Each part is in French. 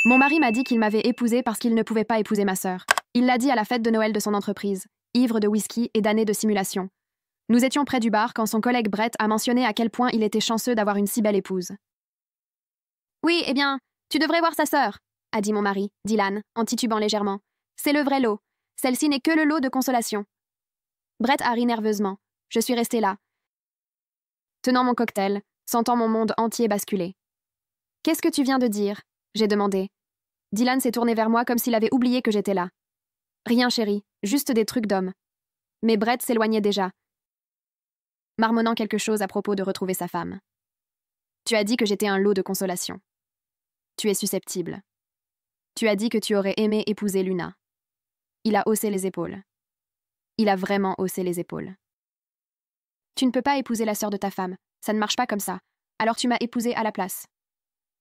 Mon mari m'a dit qu'il m'avait épousée parce qu'il ne pouvait pas épouser ma sœur. Il l'a dit à la fête de Noël de son entreprise, ivre de whisky et d'années de simulation. Nous étions près du bar quand son collègue Brett a mentionné à quel point il était chanceux d'avoir une si belle épouse. Oui, eh bien, tu devrais voir sa sœur, a dit mon mari, Dylan, en titubant légèrement. C'est le vrai lot. Celle-ci n'est que le lot de consolation. Brett a ri nerveusement. Je suis restée là, tenant mon cocktail, sentant mon monde entier basculer. Qu'est-ce que tu viens de dire? J'ai demandé. Dylan s'est tourné vers moi comme s'il avait oublié que j'étais là. Rien, chérie, juste des trucs d'homme. Mais Brett s'éloignait déjà, marmonnant quelque chose à propos de retrouver sa femme. Tu as dit que j'étais un lot de consolation. Tu es susceptible. Tu as dit que tu aurais aimé épouser Luna. Il a haussé les épaules. Il a vraiment haussé les épaules. Tu ne peux pas épouser la sœur de ta femme. Ça ne marche pas comme ça. Alors tu m'as épousée à la place.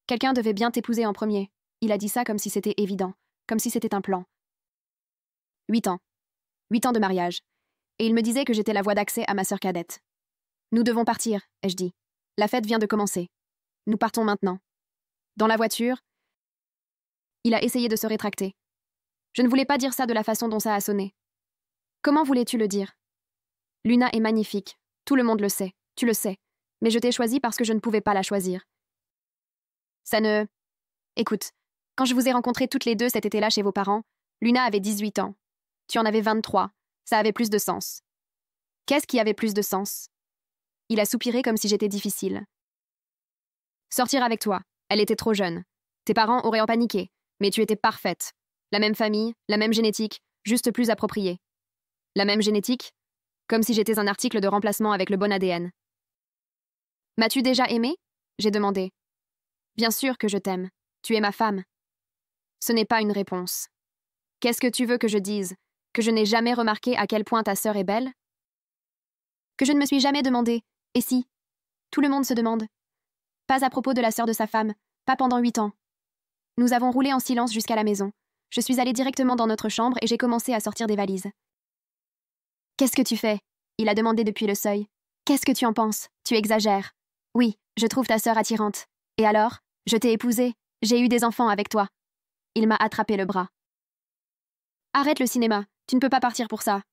Quelqu'un devait bien t'épouser en premier. Il a dit ça comme si c'était évident, comme si c'était un plan. 8 ans. 8 ans de mariage. Et il me disait que j'étais la voie d'accès à ma sœur cadette. Nous devons partir, ai-je dit. La fête vient de commencer. Nous partons maintenant. Dans la voiture, il a essayé de se rétracter. Je ne voulais pas dire ça de la façon dont ça a sonné. Comment voulais-tu le dire? Luna est magnifique. Tout le monde le sait. Tu le sais. Mais je t'ai choisie parce que je ne pouvais pas la choisir. Ça ne... Écoute, quand je vous ai rencontrés toutes les deux cet été-là chez vos parents, Luna avait 18 ans. Tu en avais 23. Ça avait plus de sens. Qu'est-ce qui avait plus de sens? Il a soupiré comme si j'étais difficile. Sortir avec toi. Elle était trop jeune. Tes parents auraient en paniqué, mais tu étais parfaite. La même famille, la même génétique, juste plus appropriée. La même génétique? Comme si j'étais un article de remplacement avec le bon ADN. M'as-tu déjà aimé? J'ai demandé. Bien sûr que je t'aime. Tu es ma femme. Ce n'est pas une réponse. Qu'est-ce que tu veux que je dise? Que je n'ai jamais remarqué à quel point ta sœur est belle? Que je ne me suis jamais demandé. Et si? Tout le monde se demande. Pas à propos de la sœur de sa femme, pas pendant 8 ans. Nous avons roulé en silence jusqu'à la maison. Je suis allée directement dans notre chambre et j'ai commencé à sortir des valises. Qu'est-ce que tu fais? Il a demandé depuis le seuil. Qu'est-ce que tu en penses? Tu exagères. Oui, je trouve ta sœur attirante. Et alors? Je t'ai épousée. J'ai eu des enfants avec toi. Il m'a attrapé le bras. Arrête le cinéma. Tu ne peux pas partir pour ça.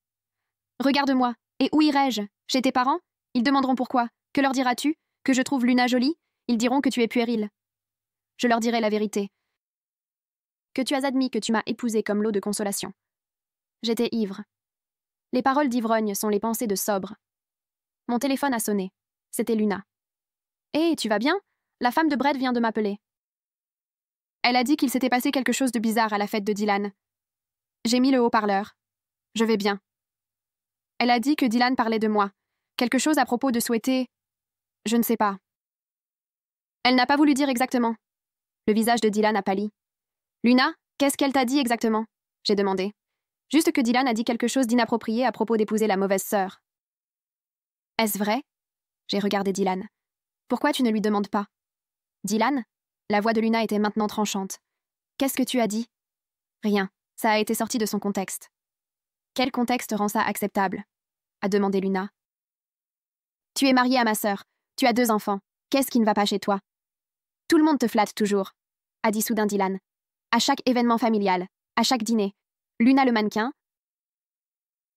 Regarde-moi. Et où irai-je? Chez tes parents? Ils demanderont pourquoi. Que leur diras-tu? Que je trouve Luna jolie? Ils diront que tu es puéril. Je leur dirai la vérité. Que tu as admis que tu m'as épousée comme lot de consolation. J'étais ivre. Les paroles d'ivrogne sont les pensées de sobre. Mon téléphone a sonné. C'était Luna. Hé, tu vas bien? La femme de Brett vient de m'appeler. Elle a dit qu'il s'était passé quelque chose de bizarre à la fête de Dylan. J'ai mis le haut-parleur. Je vais bien. Elle a dit que Dylan parlait de moi. Quelque chose à propos de souhaiter... Je ne sais pas. Elle n'a pas voulu dire exactement. Le visage de Dylan a pâli. Luna, qu'est-ce qu'elle t'a dit exactement? J'ai demandé. Juste que Dylan a dit quelque chose d'inapproprié à propos d'épouser la mauvaise sœur. Est-ce vrai? J'ai regardé Dylan. Pourquoi tu ne lui demandes pas? Dylan? La voix de Luna était maintenant tranchante. Qu'est-ce que tu as dit? Rien. Ça a été sorti de son contexte. Quel contexte rend ça acceptable? A demandé Luna. Tu es mariée à ma sœur. Tu as 2 enfants. Qu'est-ce qui ne va pas chez toi? Tout le monde te flatte toujours, a dit soudain Dylan. À chaque événement familial, à chaque dîner. Luna le mannequin,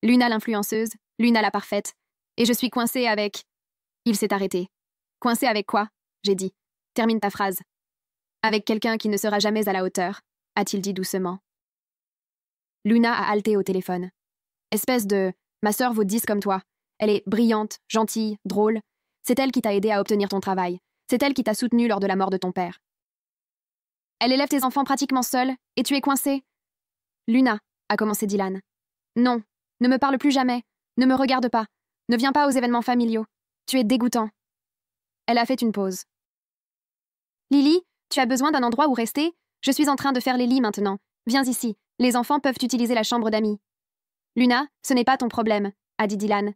Luna l'influenceuse, Luna la parfaite. Et je suis coincée avec... Il s'est arrêté. Coincée avec quoi? J'ai dit. Termine ta phrase. Avec quelqu'un qui ne sera jamais à la hauteur, a-t-il dit doucement. Luna a halté au téléphone. Espèce de... Ma sœur vaut 10 comme toi. Elle est brillante, gentille, drôle. C'est elle qui t'a aidé à obtenir ton travail. C'est elle qui t'a soutenu lors de la mort de ton père. Elle élève tes enfants pratiquement seule, et tu es coincée. Luna, a commencé Dylan. Non, ne me parle plus jamais. Ne me regarde pas. Ne viens pas aux événements familiaux. Tu es dégoûtant. Elle a fait une pause. Lily, tu as besoin d'un endroit où rester? Je suis en train de faire les lits maintenant. Viens ici. Les enfants peuvent utiliser la chambre d'amis. Luna, ce n'est pas ton problème, a dit Dylan.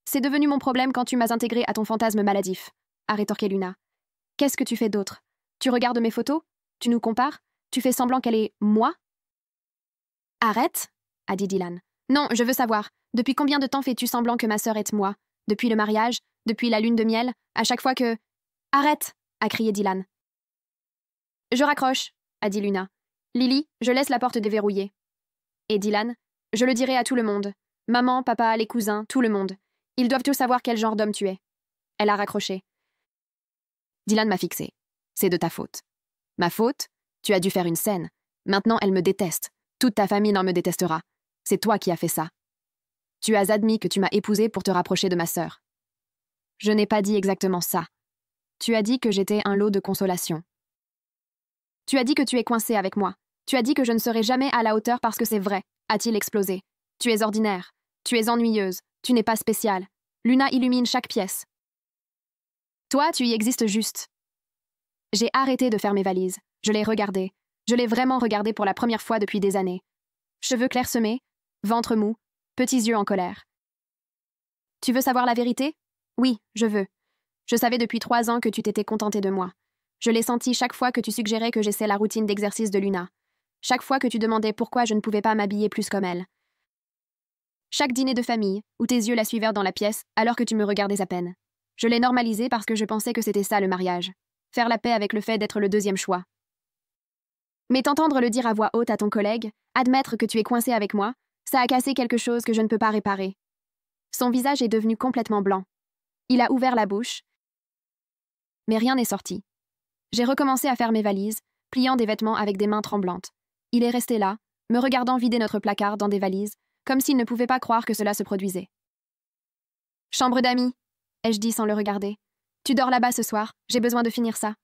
C'est devenu mon problème quand tu m'as intégré à ton fantasme maladif, a rétorqué Luna. Qu'est-ce que tu fais d'autre? Tu regardes mes photos? Tu nous compares? Tu fais semblant qu'elle est moi? Arrête, a dit Dylan. Non, je veux savoir. Depuis combien de temps fais-tu semblant que ma sœur est moi? Depuis le mariage? Depuis la lune de miel? À chaque fois que... Arrête, a crié Dylan. Je raccroche, a dit Luna. Lily, je laisse la porte déverrouillée. Et Dylan, je le dirai à tout le monde. Maman, papa, les cousins, tout le monde. Ils doivent tous savoir quel genre d'homme tu es. Elle a raccroché. Dylan m'a fixé. C'est de ta faute. Ma faute? Tu as dû faire une scène. Maintenant, elle me déteste. Toute ta famille n'en me détestera. C'est toi qui as fait ça. Tu as admis que tu m'as épousée pour te rapprocher de ma sœur. Je n'ai pas dit exactement ça. Tu as dit que j'étais un lot de consolation. Tu as dit que tu es coincé avec moi. Tu as dit que je ne serai jamais à la hauteur parce que c'est vrai, a-t-il explosé. Tu es ordinaire. Tu es ennuyeuse. Tu n'es pas spéciale. Luna illumine chaque pièce. Toi, tu y existes juste. J'ai arrêté de faire mes valises. Je l'ai regardé. Je l'ai vraiment regardé pour la première fois depuis des années. Cheveux clairsemés, ventre mou, petits yeux en colère. Tu veux savoir la vérité? Oui, je veux. Je savais depuis 3 ans que tu t'étais contenté de moi. Je l'ai senti chaque fois que tu suggérais que j'essaie la routine d'exercice de Luna. Chaque fois que tu demandais pourquoi je ne pouvais pas m'habiller plus comme elle. Chaque dîner de famille, où tes yeux la suivirent dans la pièce, alors que tu me regardais à peine. Je l'ai normalisé parce que je pensais que c'était ça le mariage. Faire la paix avec le fait d'être le deuxième choix. Mais t'entendre le dire à voix haute à ton collègue, admettre que tu es coincé avec moi, ça a cassé quelque chose que je ne peux pas réparer. Son visage est devenu complètement blanc. Il a ouvert la bouche, mais rien n'est sorti. J'ai recommencé à faire mes valises, pliant des vêtements avec des mains tremblantes. Il est resté là, me regardant vider notre placard dans des valises, comme s'il ne pouvait pas croire que cela se produisait. « Chambre d'amis », ai-je dit sans le regarder. « Tu dors là-bas ce soir, j'ai besoin de finir ça. »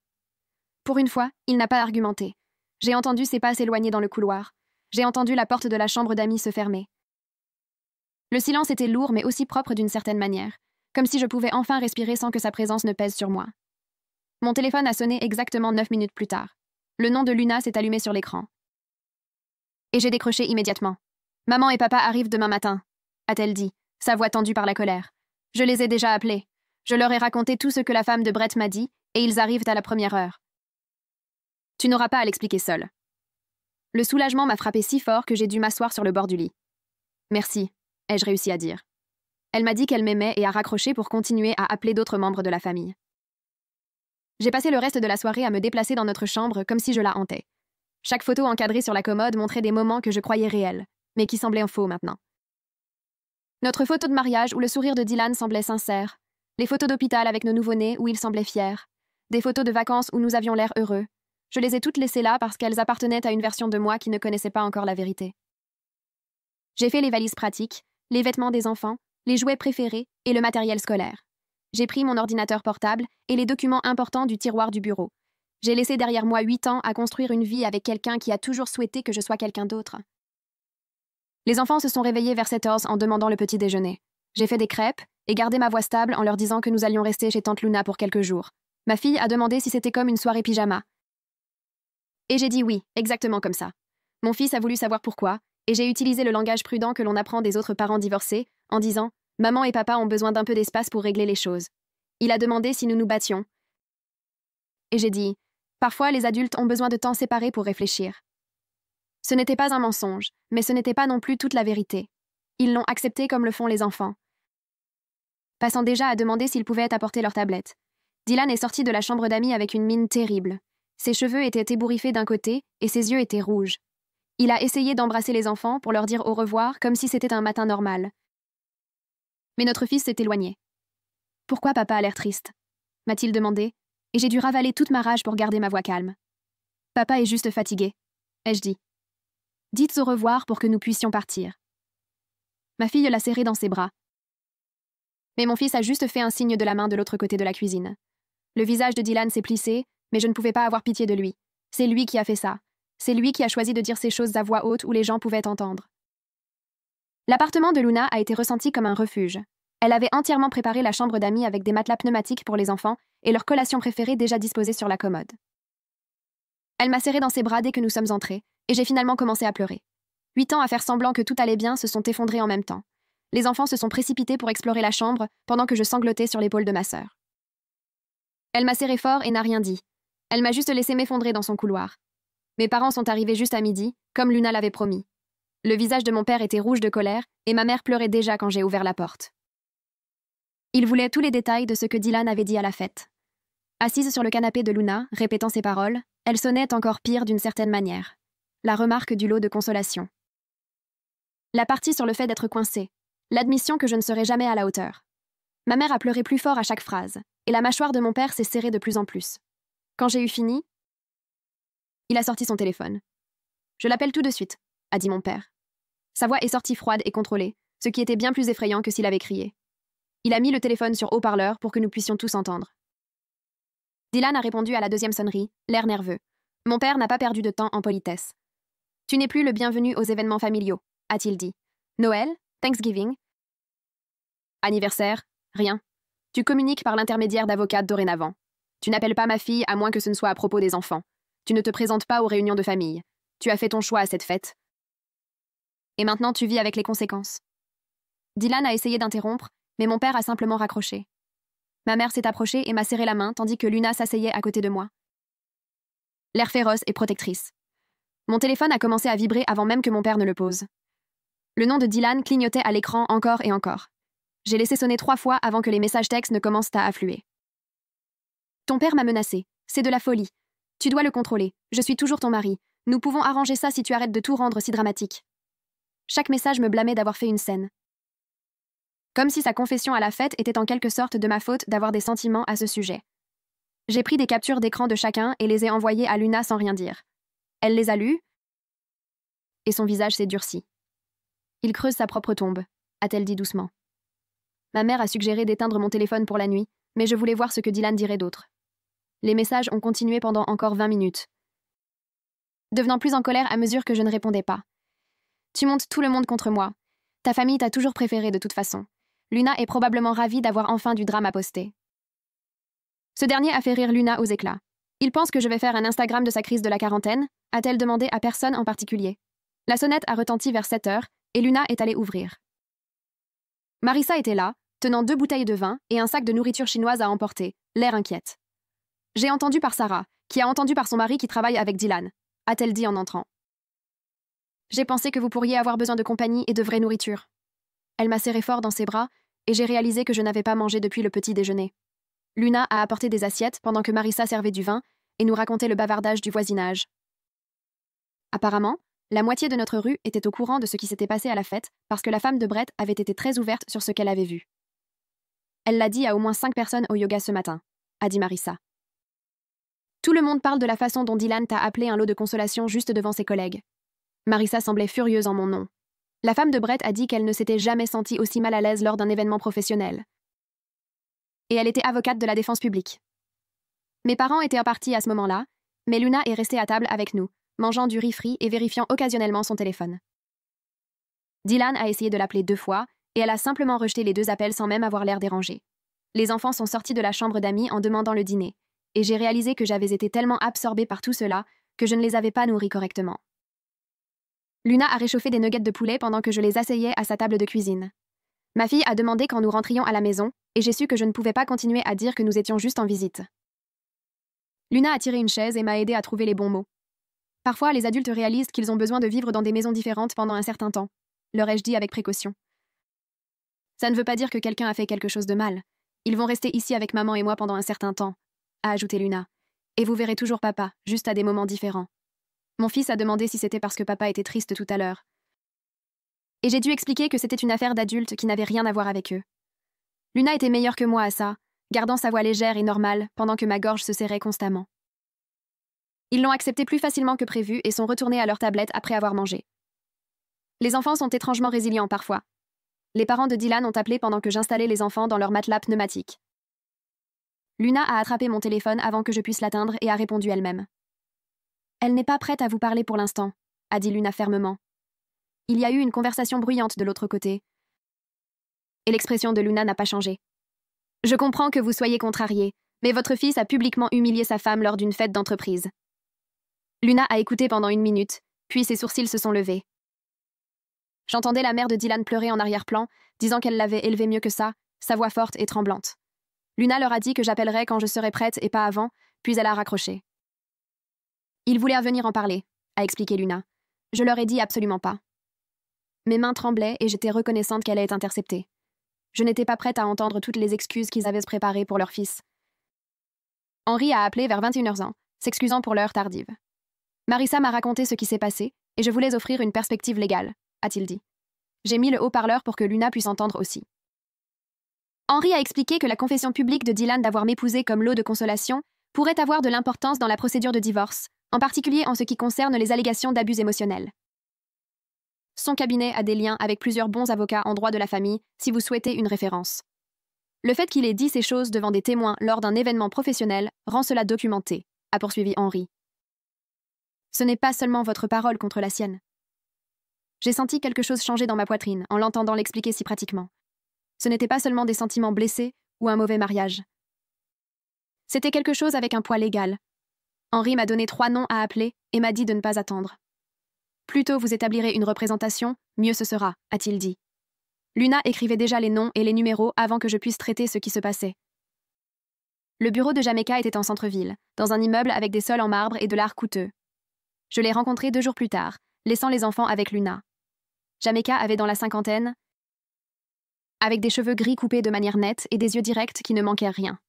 Pour une fois, il n'a pas argumenté. J'ai entendu ses pas s'éloigner dans le couloir. J'ai entendu la porte de la chambre d'amis se fermer. Le silence était lourd mais aussi propre d'une certaine manière, comme si je pouvais enfin respirer sans que sa présence ne pèse sur moi. Mon téléphone a sonné exactement 9 minutes plus tard. Le nom de Luna s'est allumé sur l'écran. Et j'ai décroché immédiatement. « Maman et papa arrivent demain matin », a-t-elle dit, sa voix tendue par la colère. Je les ai déjà appelés. Je leur ai raconté tout ce que la femme de Brett m'a dit, et ils arrivent à la première heure. Tu n'auras pas à l'expliquer seul. Le soulagement m'a frappé si fort que j'ai dû m'asseoir sur le bord du lit. Merci, ai-je réussi à dire. Elle m'a dit qu'elle m'aimait et a raccroché pour continuer à appeler d'autres membres de la famille. J'ai passé le reste de la soirée à me déplacer dans notre chambre comme si je la hantais. Chaque photo encadrée sur la commode montrait des moments que je croyais réels, mais qui semblaient faux maintenant. Notre photo de mariage où le sourire de Dylan semblait sincère, les photos d'hôpital avec nos nouveau-nés où ils semblaient fiers, des photos de vacances où nous avions l'air heureux. Je les ai toutes laissées là parce qu'elles appartenaient à une version de moi qui ne connaissait pas encore la vérité. J'ai fait les valises pratiques, les vêtements des enfants, les jouets préférés et le matériel scolaire. J'ai pris mon ordinateur portable et les documents importants du tiroir du bureau. J'ai laissé derrière moi 8 ans à construire une vie avec quelqu'un qui a toujours souhaité que je sois quelqu'un d'autre. Les enfants se sont réveillés vers 7h en demandant le petit déjeuner. J'ai fait des crêpes et gardé ma voix stable en leur disant que nous allions rester chez tante Luna pour quelques jours. Ma fille a demandé si c'était comme une soirée pyjama. Et j'ai dit oui, exactement comme ça. Mon fils a voulu savoir pourquoi, et j'ai utilisé le langage prudent que l'on apprend des autres parents divorcés, en disant « Maman et papa ont besoin d'un peu d'espace pour régler les choses. » Il a demandé si nous nous battions. Et j'ai dit « Parfois, les adultes ont besoin de temps séparés pour réfléchir. » Ce n'était pas un mensonge, mais ce n'était pas non plus toute la vérité. Ils l'ont accepté comme le font les enfants. Passant déjà à demander s'ils pouvaient apporter leur tablette. Dylan est sorti de la chambre d'amis avec une mine terrible. Ses cheveux étaient ébouriffés d'un côté et ses yeux étaient rouges. Il a essayé d'embrasser les enfants pour leur dire au revoir comme si c'était un matin normal. Mais notre fils s'est éloigné. « Pourquoi papa a l'air triste ?» m'a-t-il demandé, et j'ai dû ravaler toute ma rage pour garder ma voix calme. « Papa est juste fatigué », ai-je dit. « Dites au revoir pour que nous puissions partir. » Ma fille l'a serré dans ses bras. Mais mon fils a juste fait un signe de la main de l'autre côté de la cuisine. Le visage de Dylan s'est plissé, mais je ne pouvais pas avoir pitié de lui. C'est lui qui a fait ça. C'est lui qui a choisi de dire ces choses à voix haute où les gens pouvaient entendre. L'appartement de Luna a été ressenti comme un refuge. Elle avait entièrement préparé la chambre d'amis avec des matelas pneumatiques pour les enfants et leur collation préférée déjà disposée sur la commode. Elle m'a serré dans ses bras dès que nous sommes entrés, et j'ai finalement commencé à pleurer. 8 ans à faire semblant que tout allait bien se sont effondrés en même temps. Les enfants se sont précipités pour explorer la chambre pendant que je sanglotais sur l'épaule de ma sœur. Elle m'a serré fort et n'a rien dit. Elle m'a juste laissé m'effondrer dans son couloir. Mes parents sont arrivés juste à midi, comme Luna l'avait promis. Le visage de mon père était rouge de colère et ma mère pleurait déjà quand j'ai ouvert la porte. Il voulait tous les détails de ce que Dylan avait dit à la fête. Assise sur le canapé de Luna, répétant ses paroles, Elle sonnait encore pire d'une certaine manière. La remarque du lot de consolation. La partie sur le fait d'être coincée. L'admission que je ne serai jamais à la hauteur. Ma mère a pleuré plus fort à chaque phrase, et la mâchoire de mon père s'est serrée de plus en plus. Quand j'ai eu fini, il a sorti son téléphone. « Je l'appelle tout de suite », a dit mon père. Sa voix est sortie froide et contrôlée, ce qui était bien plus effrayant que s'il avait crié. Il a mis le téléphone sur haut-parleur pour que nous puissions tous entendre. Dylan a répondu à la deuxième sonnerie, l'air nerveux. Mon père n'a pas perdu de temps en politesse. « Tu n'es plus le bienvenu aux événements familiaux », a-t-il dit. « Noël, Thanksgiving, anniversaire, rien. Tu communiques par l'intermédiaire d'avocats dorénavant. Tu n'appelles pas ma fille à moins que ce ne soit à propos des enfants. Tu ne te présentes pas aux réunions de famille. Tu as fait ton choix à cette fête. Et maintenant tu vis avec les conséquences. » Dylan a essayé d'interrompre, mais mon père a simplement raccroché. Ma mère s'est approchée et m'a serré la main tandis que Luna s'asseyait à côté de moi. L'air féroce et protectrice. Mon téléphone a commencé à vibrer avant même que mon père ne le pose. Le nom de Dylan clignotait à l'écran encore et encore. J'ai laissé sonner 3 fois avant que les messages textes ne commencent à affluer. Ton père m'a menacé. C'est de la folie. Tu dois le contrôler. Je suis toujours ton mari. Nous pouvons arranger ça si tu arrêtes de tout rendre si dramatique. Chaque message me blâmait d'avoir fait une scène. Comme si sa confession à la fête était en quelque sorte de ma faute d'avoir des sentiments à ce sujet. J'ai pris des captures d'écran de chacun et les ai envoyées à Luna sans rien dire. Elle les a lues et son visage s'est durci. Il creuse sa propre tombe, a-t-elle dit doucement. Ma mère a suggéré d'éteindre mon téléphone pour la nuit, mais je voulais voir ce que Dylan dirait d'autre. Les messages ont continué pendant encore 20 minutes. Devenant plus en colère à mesure que je ne répondais pas. Tu montes tout le monde contre moi. Ta famille t'a toujours préféré de toute façon. Luna est probablement ravie d'avoir enfin du drame à poster. Ce dernier a fait rire Luna aux éclats. Il pense que je vais faire un Instagram de sa crise de la quarantaine, a-t-elle demandé à personne en particulier. La sonnette a retenti vers 7 heures et Luna est allée ouvrir. Marissa était là, tenant 2 bouteilles de vin et un sac de nourriture chinoise à emporter, l'air inquiète. J'ai entendu par Sarah, qui a entendu par son mari qui travaille avec Dylan, a-t-elle dit en entrant. J'ai pensé que vous pourriez avoir besoin de compagnie et de vraie nourriture. Elle m'a serré fort dans ses bras et j'ai réalisé que je n'avais pas mangé depuis le petit déjeuner. Luna a apporté des assiettes pendant que Marissa servait du vin et nous racontait le bavardage du voisinage. Apparemment, la moitié de notre rue était au courant de ce qui s'était passé à la fête parce que la femme de Brett avait été très ouverte sur ce qu'elle avait vu. Elle l'a dit à au moins 5 personnes au yoga ce matin, a dit Marissa. Tout le monde parle de la façon dont Dylan t'a appelé un lot de consolation juste devant ses collègues. Marissa semblait furieuse en mon nom. La femme de Brett a dit qu'elle ne s'était jamais sentie aussi mal à l'aise lors d'un événement professionnel. Et elle était avocate de la défense publique. Mes parents étaient partis à ce moment-là, mais Luna est restée à table avec nous, mangeant du riz frit et vérifiant occasionnellement son téléphone. Dylan a essayé de l'appeler 2 fois, et elle a simplement rejeté les 2 appels sans même avoir l'air dérangée. Les enfants sont sortis de la chambre d'amis en demandant le dîner, et j'ai réalisé que j'avais été tellement absorbée par tout cela que je ne les avais pas nourris correctement. Luna a réchauffé des nuggets de poulet pendant que je les asseyais à sa table de cuisine. Ma fille a demandé quand nous rentrions à la maison, et j'ai su que je ne pouvais pas continuer à dire que nous étions juste en visite. Luna a tiré une chaise et m'a aidé à trouver les bons mots. Parfois, les adultes réalisent qu'ils ont besoin de vivre dans des maisons différentes pendant un certain temps, leur ai-je dit avec précaution. Ça ne veut pas dire que quelqu'un a fait quelque chose de mal. Ils vont rester ici avec maman et moi pendant un certain temps, a ajouté Luna. Et vous verrez toujours papa, juste à des moments différents. Mon fils a demandé si c'était parce que papa était triste tout à l'heure. Et j'ai dû expliquer que c'était une affaire d'adultes qui n'avait rien à voir avec eux. Luna était meilleure que moi à ça, gardant sa voix légère et normale pendant que ma gorge se serrait constamment. Ils l'ont accepté plus facilement que prévu et sont retournés à leur tablette après avoir mangé. Les enfants sont étrangement résilients parfois. Les parents de Dylan ont appelé pendant que j'installais les enfants dans leur matelas pneumatique. Luna a attrapé mon téléphone avant que je puisse l'atteindre et a répondu elle-même. Elle n'est pas prête à vous parler pour l'instant, a dit Luna fermement. Il y a eu une conversation bruyante de l'autre côté. Et l'expression de Luna n'a pas changé. Je comprends que vous soyez contrarié, mais votre fils a publiquement humilié sa femme lors d'une fête d'entreprise. Luna a écouté pendant 1 minute, puis ses sourcils se sont levés. J'entendais la mère de Dylan pleurer en arrière-plan, disant qu'elle l'avait élevé mieux que ça, sa voix forte et tremblante. Luna leur a dit que j'appellerais quand je serais prête et pas avant, puis elle a raccroché. Ils voulaient venir en parler, a expliqué Luna. Je leur ai dit absolument pas. Mes mains tremblaient et j'étais reconnaissante qu'elle ait été interceptée. Je n'étais pas prête à entendre toutes les excuses qu'ils avaient préparées pour leur fils. Henry a appelé vers 21h. s'excusant pour l'heure tardive. Marissa m'a raconté ce qui s'est passé, et je voulais offrir une perspective légale, a-t-il dit. J'ai mis le haut-parleur pour que Luna puisse entendre aussi. Henry a expliqué que la confession publique de Dylan d'avoir m'épousé comme lot de consolation pourrait avoir de l'importance dans la procédure de divorce, en particulier en ce qui concerne les allégations d'abus émotionnels. Son cabinet a des liens avec plusieurs bons avocats en droit de la famille si vous souhaitez une référence. Le fait qu'il ait dit ces choses devant des témoins lors d'un événement professionnel rend cela documenté, a poursuivi Henry. Ce n'est pas seulement votre parole contre la sienne. J'ai senti quelque chose changer dans ma poitrine en l'entendant l'expliquer si pratiquement. Ce n'était pas seulement des sentiments blessés ou un mauvais mariage. C'était quelque chose avec un poids légal. Henry m'a donné 3 noms à appeler et m'a dit de ne pas attendre. Plus tôt vous établirez une représentation, mieux ce sera, a-t-il dit. Luna écrivait déjà les noms et les numéros avant que je puisse traiter ce qui se passait. Le bureau de Jamaica était en centre-ville, dans un immeuble avec des sols en marbre et de l'art coûteux. Je l'ai rencontré 2 jours plus tard, laissant les enfants avec Luna. Jamaica avait dans la 50aine, avec des cheveux gris coupés de manière nette et des yeux directs qui ne manquaient rien.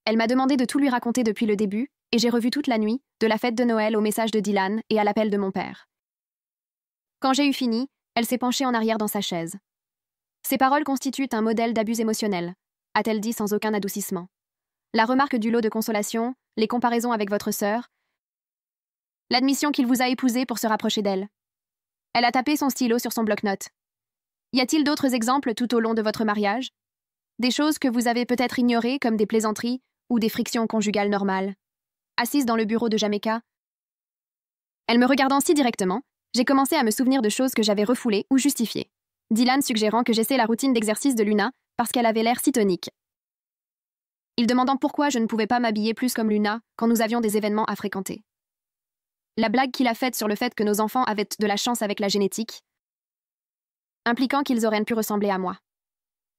Elle m'a demandé de tout lui raconter depuis le début, et j'ai revu toute la nuit, de la fête de Noël au message de Dylan et à l'appel de mon père. Quand j'ai eu fini, elle s'est penchée en arrière dans sa chaise. Ces paroles constituent un modèle d'abus émotionnel, a-t-elle dit sans aucun adoucissement. La remarque du lot de consolation, les comparaisons avec votre sœur, l'admission qu'il vous a épousé pour se rapprocher d'elle. Elle a tapé son stylo sur son bloc-notes. Y a-t-il d'autres exemples tout au long de votre mariage? Des choses que vous avez peut-être ignorées comme des plaisanteries ou des frictions conjugales normales. Assise dans le bureau de Jamaica, elle me regardant si directement, j'ai commencé à me souvenir de choses que j'avais refoulées ou justifiées. Dylan suggérant que j'essaie la routine d'exercice de Luna parce qu'elle avait l'air si tonique. Il demandant pourquoi je ne pouvais pas m'habiller plus comme Luna quand nous avions des événements à fréquenter. La blague qu'il a faite sur le fait que nos enfants avaient de la chance avec la génétique, impliquant qu'ils auraient pu ressembler à moi.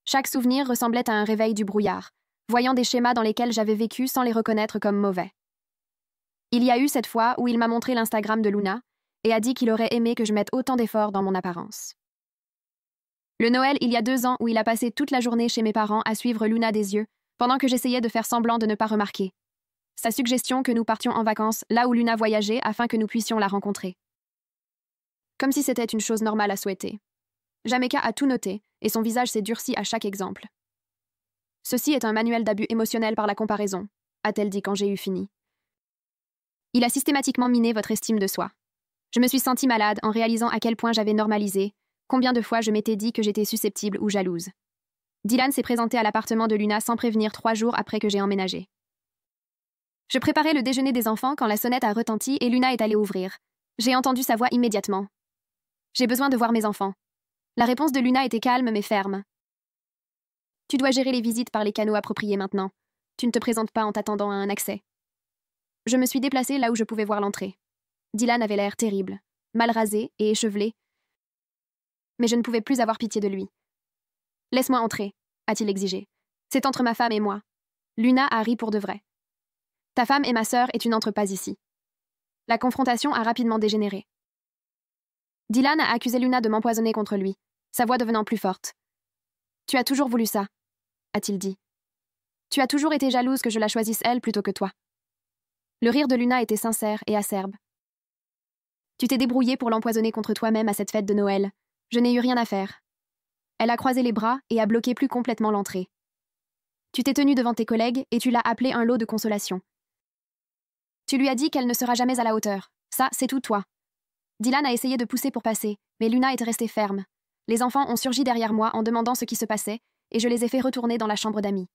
Chaque souvenir ressemblait à un réveil du brouillard, voyant des schémas dans lesquels j'avais vécu sans les reconnaître comme mauvais. Il y a eu cette fois où il m'a montré l'Instagram de Luna et a dit qu'il aurait aimé que je mette autant d'efforts dans mon apparence. Le Noël il y a 2 ans où il a passé toute la journée chez mes parents à suivre Luna des yeux, pendant que j'essayais de faire semblant de ne pas remarquer. Sa suggestion que nous partions en vacances là où Luna voyageait afin que nous puissions la rencontrer. Comme si c'était une chose normale à souhaiter. Jamaica a tout noté, et son visage s'est durci à chaque exemple. Ceci est un manuel d'abus émotionnel par la comparaison, a-t-elle dit quand j'ai eu fini. Il a systématiquement miné votre estime de soi. Je me suis sentie malade en réalisant à quel point j'avais normalisé, combien de fois je m'étais dit que j'étais susceptible ou jalouse. Dylan s'est présenté à l'appartement de Luna sans prévenir 3 jours après que j'ai emménagé. Je préparais le déjeuner des enfants quand la sonnette a retenti et Luna est allée ouvrir. J'ai entendu sa voix immédiatement. J'ai besoin de voir mes enfants. La réponse de Luna était calme mais ferme. Tu dois gérer les visites par les canaux appropriés maintenant. Tu ne te présentes pas en t'attendant à un accès. Je me suis déplacée là où je pouvais voir l'entrée. Dylan avait l'air terrible, mal rasé et échevelé. Mais je ne pouvais plus avoir pitié de lui. « Laisse-moi entrer », a-t-il exigé. « C'est entre ma femme et moi. » Luna a ri pour de vrai. « Ta femme et ma sœur et tu n'entres pas ici. » La confrontation a rapidement dégénéré. Dylan a accusé Luna de m'empoisonner contre lui, sa voix devenant plus forte. « Tu as toujours voulu ça, » a-t-il dit. « Tu as toujours été jalouse que je la choisisse elle plutôt que toi. » Le rire de Luna était sincère et acerbe. « Tu t'es débrouillé pour l'empoisonner contre toi-même à cette fête de Noël. Je n'ai eu rien à faire. » Elle a croisé les bras et a bloqué plus complètement l'entrée. « Tu t'es tenue devant tes collègues et tu l'as appelé un lot de consolation. Tu lui as dit qu'elle ne sera jamais à la hauteur. Ça, c'est tout toi. » Dylan a essayé de pousser pour passer, mais Luna est restée ferme. Les enfants ont surgi derrière moi en demandant ce qui se passait, et je les ai fait retourner dans la chambre d'amis.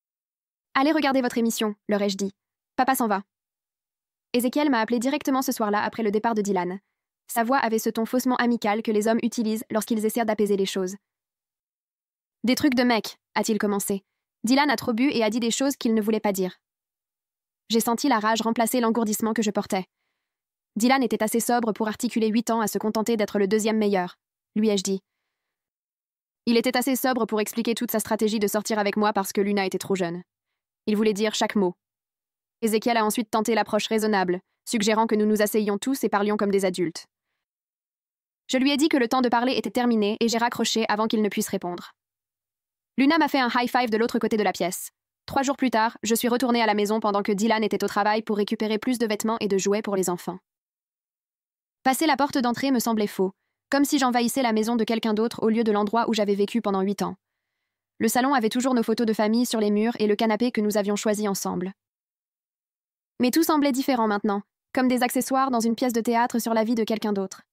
« Allez regarder votre émission, leur ai-je dit. Papa s'en va. » Ézéchiel m'a appelé directement ce soir-là après le départ de Dylan. Sa voix avait ce ton faussement amical que les hommes utilisent lorsqu'ils essaient d'apaiser les choses. « Des trucs de mec, a-t-il commencé. Dylan a trop bu et a dit des choses qu'il ne voulait pas dire. J'ai senti la rage remplacer l'engourdissement que je portais. Dylan était assez sobre pour articuler 8 ans à se contenter d'être le 2e meilleur, lui ai-je dit. Il était assez sobre pour expliquer toute sa stratégie de sortir avec moi parce que Luna était trop jeune. Il voulait dire chaque mot. Ézéchiel a ensuite tenté l'approche raisonnable, suggérant que nous nous asseyions tous et parlions comme des adultes. Je lui ai dit que le temps de parler était terminé et j'ai raccroché avant qu'il ne puisse répondre. Luna m'a fait un high five de l'autre côté de la pièce. 3 jours plus tard, je suis retournée à la maison pendant que Dylan était au travail pour récupérer plus de vêtements et de jouets pour les enfants. Passer la porte d'entrée me semblait faux, comme si j'envahissais la maison de quelqu'un d'autre au lieu de l'endroit où j'avais vécu pendant 8 ans. Le salon avait toujours nos photos de famille sur les murs et le canapé que nous avions choisi ensemble. Mais tout semblait différent maintenant, comme des accessoires dans une pièce de théâtre sur la vie de quelqu'un d'autre.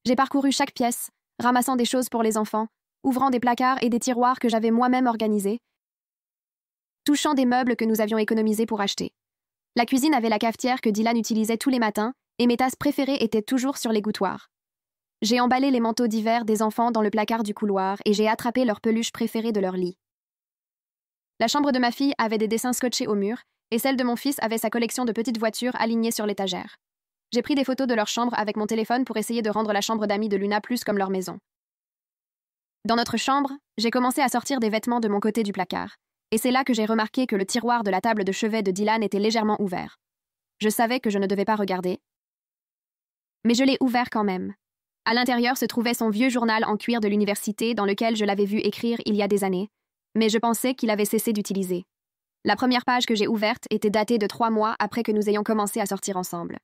J'ai parcouru chaque pièce, ramassant des choses pour les enfants, ouvrant des placards et des tiroirs que j'avais moi-même organisés, touchant des meubles que nous avions économisés pour acheter. La cuisine avait la cafetière que Dylan utilisait tous les matins, et mes tasses préférées étaient toujours sur l'égouttoir. J'ai emballé les manteaux d'hiver des enfants dans le placard du couloir et j'ai attrapé leurs peluches préférées de leur lit. La chambre de ma fille avait des dessins scotchés au mur, et celle de mon fils avait sa collection de petites voitures alignées sur l'étagère. J'ai pris des photos de leur chambre avec mon téléphone pour essayer de rendre la chambre d'amis de Luna plus comme leur maison. Dans notre chambre, j'ai commencé à sortir des vêtements de mon côté du placard, et c'est là que j'ai remarqué que le tiroir de la table de chevet de Dylan était légèrement ouvert. Je savais que je ne devais pas regarder, mais je l'ai ouvert quand même. À l'intérieur se trouvait son vieux journal en cuir de l'université dans lequel je l'avais vu écrire il y a des années, mais je pensais qu'il avait cessé d'utiliser. La première page que j'ai ouverte était datée de 3 mois après que nous ayons commencé à sortir ensemble.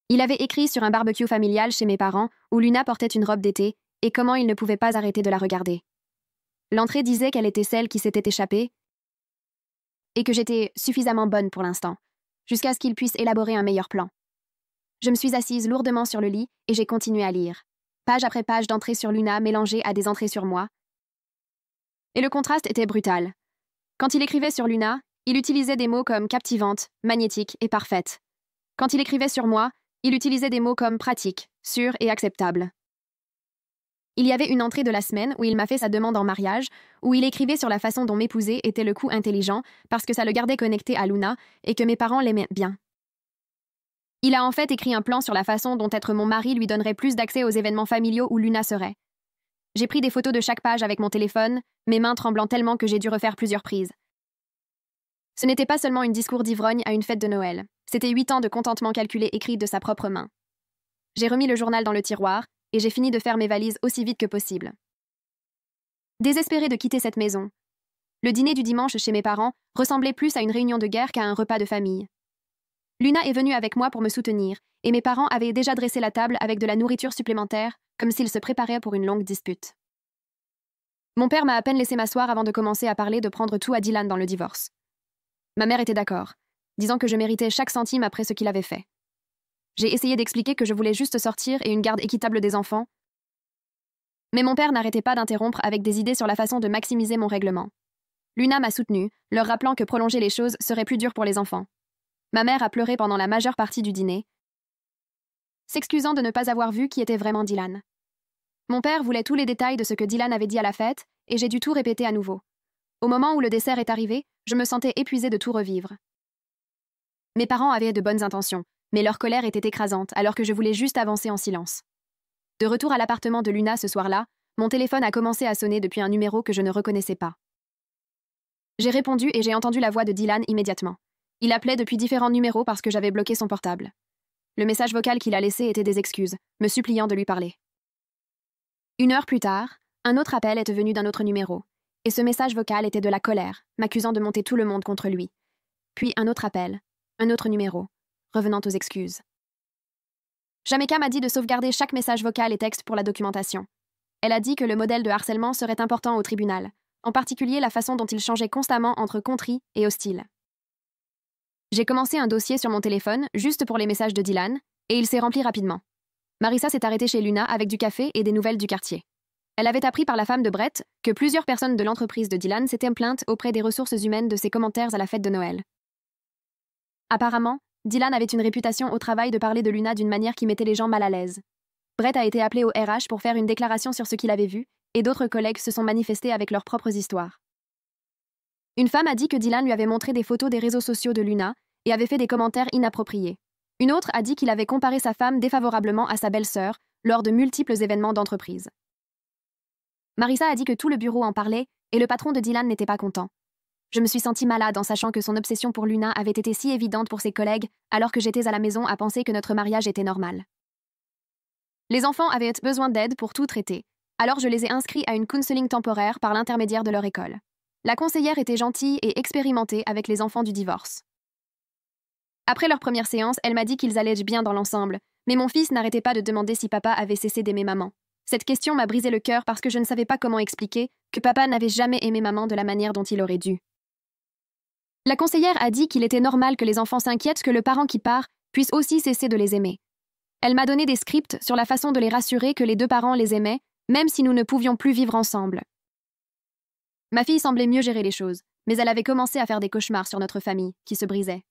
Il avait écrit sur un barbecue familial chez mes parents où Luna portait une robe d'été et comment il ne pouvait pas arrêter de la regarder. L'entrée disait qu'elle était celle qui s'était échappée et que j'étais suffisamment bonne pour l'instant, jusqu'à ce qu'il puisse élaborer un meilleur plan. Je me suis assise lourdement sur le lit et j'ai continué à lire, page après page d'entrées sur Luna mélangées à des entrées sur moi. Et le contraste était brutal. Quand il écrivait sur Luna, il utilisait des mots comme captivante, magnétique et parfaite. Quand il écrivait sur moi, il utilisait des mots comme pratique, sûr et acceptable. Il y avait une entrée de la semaine où il m'a fait sa demande en mariage, où il écrivait sur la façon dont m'épouser était le coup intelligent parce que ça le gardait connecté à Luna et que mes parents l'aimaient bien. Il a en fait écrit un plan sur la façon dont être mon mari lui donnerait plus d'accès aux événements familiaux où Luna serait. J'ai pris des photos de chaque page avec mon téléphone, mes mains tremblant tellement que j'ai dû refaire plusieurs prises. Ce n'était pas seulement un discours d'ivrogne à une fête de Noël, c'était 8 ans de contentement calculé écrit de sa propre main. J'ai remis le journal dans le tiroir, et j'ai fini de faire mes valises aussi vite que possible. Désespérée de quitter cette maison, le dîner du dimanche chez mes parents ressemblait plus à une réunion de guerre qu'à un repas de famille. Luna est venue avec moi pour me soutenir, et mes parents avaient déjà dressé la table avec de la nourriture supplémentaire, comme s'ils se préparaient pour une longue dispute. Mon père m'a à peine laissé m'asseoir avant de commencer à parler de prendre tout à Dylan dans le divorce. Ma mère était d'accord, disant que je méritais chaque centime après ce qu'il avait fait. J'ai essayé d'expliquer que je voulais juste sortir et une garde équitable des enfants, mais mon père n'arrêtait pas d'interrompre avec des idées sur la façon de maximiser mon règlement. Luna m'a soutenue, leur rappelant que prolonger les choses serait plus dur pour les enfants. Ma mère a pleuré pendant la majeure partie du dîner, s'excusant de ne pas avoir vu qui était vraiment Dylan. Mon père voulait tous les détails de ce que Dylan avait dit à la fête, et j'ai dû tout répéter à nouveau. Au moment où le dessert est arrivé, je me sentais épuisée de tout revivre. Mes parents avaient de bonnes intentions, mais leur colère était écrasante alors que je voulais juste avancer en silence. De retour à l'appartement de Luna ce soir-là, mon téléphone a commencé à sonner depuis un numéro que je ne reconnaissais pas. J'ai répondu et j'ai entendu la voix de Dylan immédiatement. Il appelait depuis différents numéros parce que j'avais bloqué son portable. Le message vocal qu'il a laissé était des excuses, me suppliant de lui parler. 1 heure plus tard, un autre appel est venu d'un autre numéro, et ce message vocal était de la colère, m'accusant de monter tout le monde contre lui. Puis un autre appel, un autre numéro, revenant aux excuses. Jamaica m'a dit de sauvegarder chaque message vocal et texte pour la documentation. Elle a dit que le modèle de harcèlement serait important au tribunal, en particulier la façon dont il changeait constamment entre contrit et hostile. J'ai commencé un dossier sur mon téléphone, juste pour les messages de Dylan, et il s'est rempli rapidement. Marissa s'est arrêtée chez Luna avec du café et des nouvelles du quartier. Elle avait appris par la femme de Brett que plusieurs personnes de l'entreprise de Dylan s'étaient plaintes auprès des ressources humaines de ses commentaires à la fête de Noël. Apparemment, Dylan avait une réputation au travail de parler de Luna d'une manière qui mettait les gens mal à l'aise. Brett a été appelé au RH pour faire une déclaration sur ce qu'il avait vu, et d'autres collègues se sont manifestés avec leurs propres histoires. Une femme a dit que Dylan lui avait montré des photos des réseaux sociaux de Luna et avait fait des commentaires inappropriés. Une autre a dit qu'il avait comparé sa femme défavorablement à sa belle-sœur lors de multiples événements d'entreprise. Marissa a dit que tout le bureau en parlait et le patron de Dylan n'était pas content. Je me suis sentie malade en sachant que son obsession pour Luna avait été si évidente pour ses collègues alors que j'étais à la maison à penser que notre mariage était normal. Les enfants avaient besoin d'aide pour tout traiter, alors je les ai inscrits à une counseling temporaire par l'intermédiaire de leur école. La conseillère était gentille et expérimentée avec les enfants du divorce. Après leur première séance, elle m'a dit qu'ils allaient bien dans l'ensemble, mais mon fils n'arrêtait pas de demander si papa avait cessé d'aimer maman. Cette question m'a brisé le cœur parce que je ne savais pas comment expliquer que papa n'avait jamais aimé maman de la manière dont il aurait dû. La conseillère a dit qu'il était normal que les enfants s'inquiètent que le parent qui part puisse aussi cesser de les aimer. Elle m'a donné des scripts sur la façon de les rassurer que les deux parents les aimaient, même si nous ne pouvions plus vivre ensemble. Ma fille semblait mieux gérer les choses, mais elle avait commencé à faire des cauchemars sur notre famille, qui se brisait.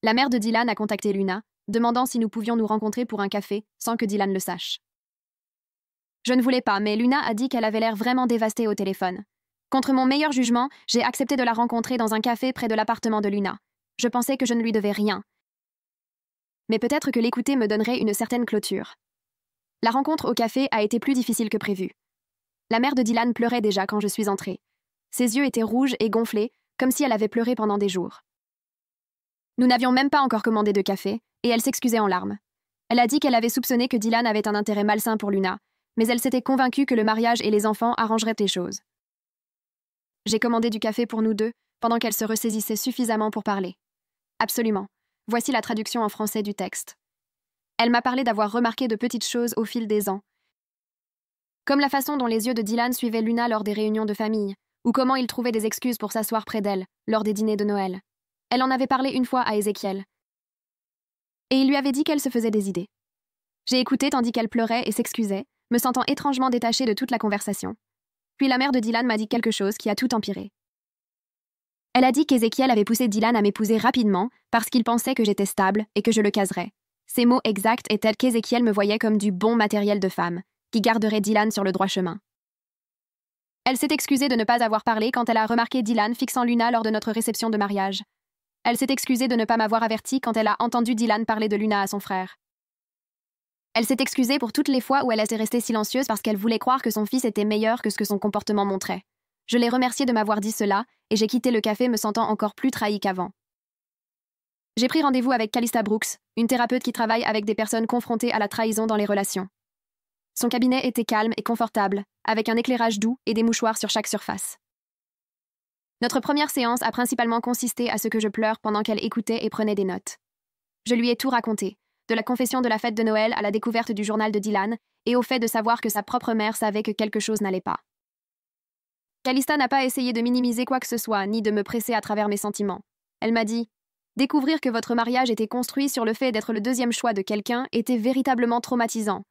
La mère de Dylan a contacté Luna, demandant si nous pouvions nous rencontrer pour un café, sans que Dylan le sache. Je ne voulais pas, mais Luna a dit qu'elle avait l'air vraiment dévastée au téléphone. Contre mon meilleur jugement, j'ai accepté de la rencontrer dans un café près de l'appartement de Luna. Je pensais que je ne lui devais rien. Mais peut-être que l'écouter me donnerait une certaine clôture. La rencontre au café a été plus difficile que prévu. La mère de Dylan pleurait déjà quand je suis entrée. Ses yeux étaient rouges et gonflés, comme si elle avait pleuré pendant des jours. Nous n'avions même pas encore commandé de café, et elle s'excusait en larmes. Elle a dit qu'elle avait soupçonné que Dylan avait un intérêt malsain pour Luna, mais elle s'était convaincue que le mariage et les enfants arrangeraient les choses. J'ai commandé du café pour nous deux, pendant qu'elle se ressaisissait suffisamment pour parler. Absolument. Voici la traduction en français du texte. Elle m'a parlé d'avoir remarqué de petites choses au fil des ans. Comme la façon dont les yeux de Dylan suivaient Luna lors des réunions de famille, ou comment il trouvait des excuses pour s'asseoir près d'elle, lors des dîners de Noël. Elle en avait parlé une fois à Ézéchiel. Et il lui avait dit qu'elle se faisait des idées. J'ai écouté tandis qu'elle pleurait et s'excusait, me sentant étrangement détachée de toute la conversation. Puis la mère de Dylan m'a dit quelque chose qui a tout empiré. Elle a dit qu'Ézéchiel avait poussé Dylan à m'épouser rapidement parce qu'il pensait que j'étais stable et que je le caserais. Ses mots exacts étaient qu'Ézéchiel me voyait comme du bon matériel de femme, qui garderait Dylan sur le droit chemin. Elle s'est excusée de ne pas avoir parlé quand elle a remarqué Dylan fixant Luna lors de notre réception de mariage. Elle s'est excusée de ne pas m'avoir averti quand elle a entendu Dylan parler de Luna à son frère. Elle s'est excusée pour toutes les fois où elle était restée silencieuse parce qu'elle voulait croire que son fils était meilleur que ce que son comportement montrait. Je l'ai remerciée de m'avoir dit cela, et j'ai quitté le café me sentant encore plus trahie qu'avant. J'ai pris rendez-vous avec Calista Brooks, une thérapeute qui travaille avec des personnes confrontées à la trahison dans les relations. Son cabinet était calme et confortable, avec un éclairage doux et des mouchoirs sur chaque surface. Notre première séance a principalement consisté à ce que je pleure pendant qu'elle écoutait et prenait des notes. Je lui ai tout raconté, de la confession de la fête de Noël à la découverte du journal de Dylan, et au fait de savoir que sa propre mère savait que quelque chose n'allait pas. Calista n'a pas essayé de minimiser quoi que ce soit, ni de me presser à travers mes sentiments. Elle m'a dit « Découvrir que votre mariage était construit sur le fait d'être le deuxième choix de quelqu'un était véritablement traumatisant.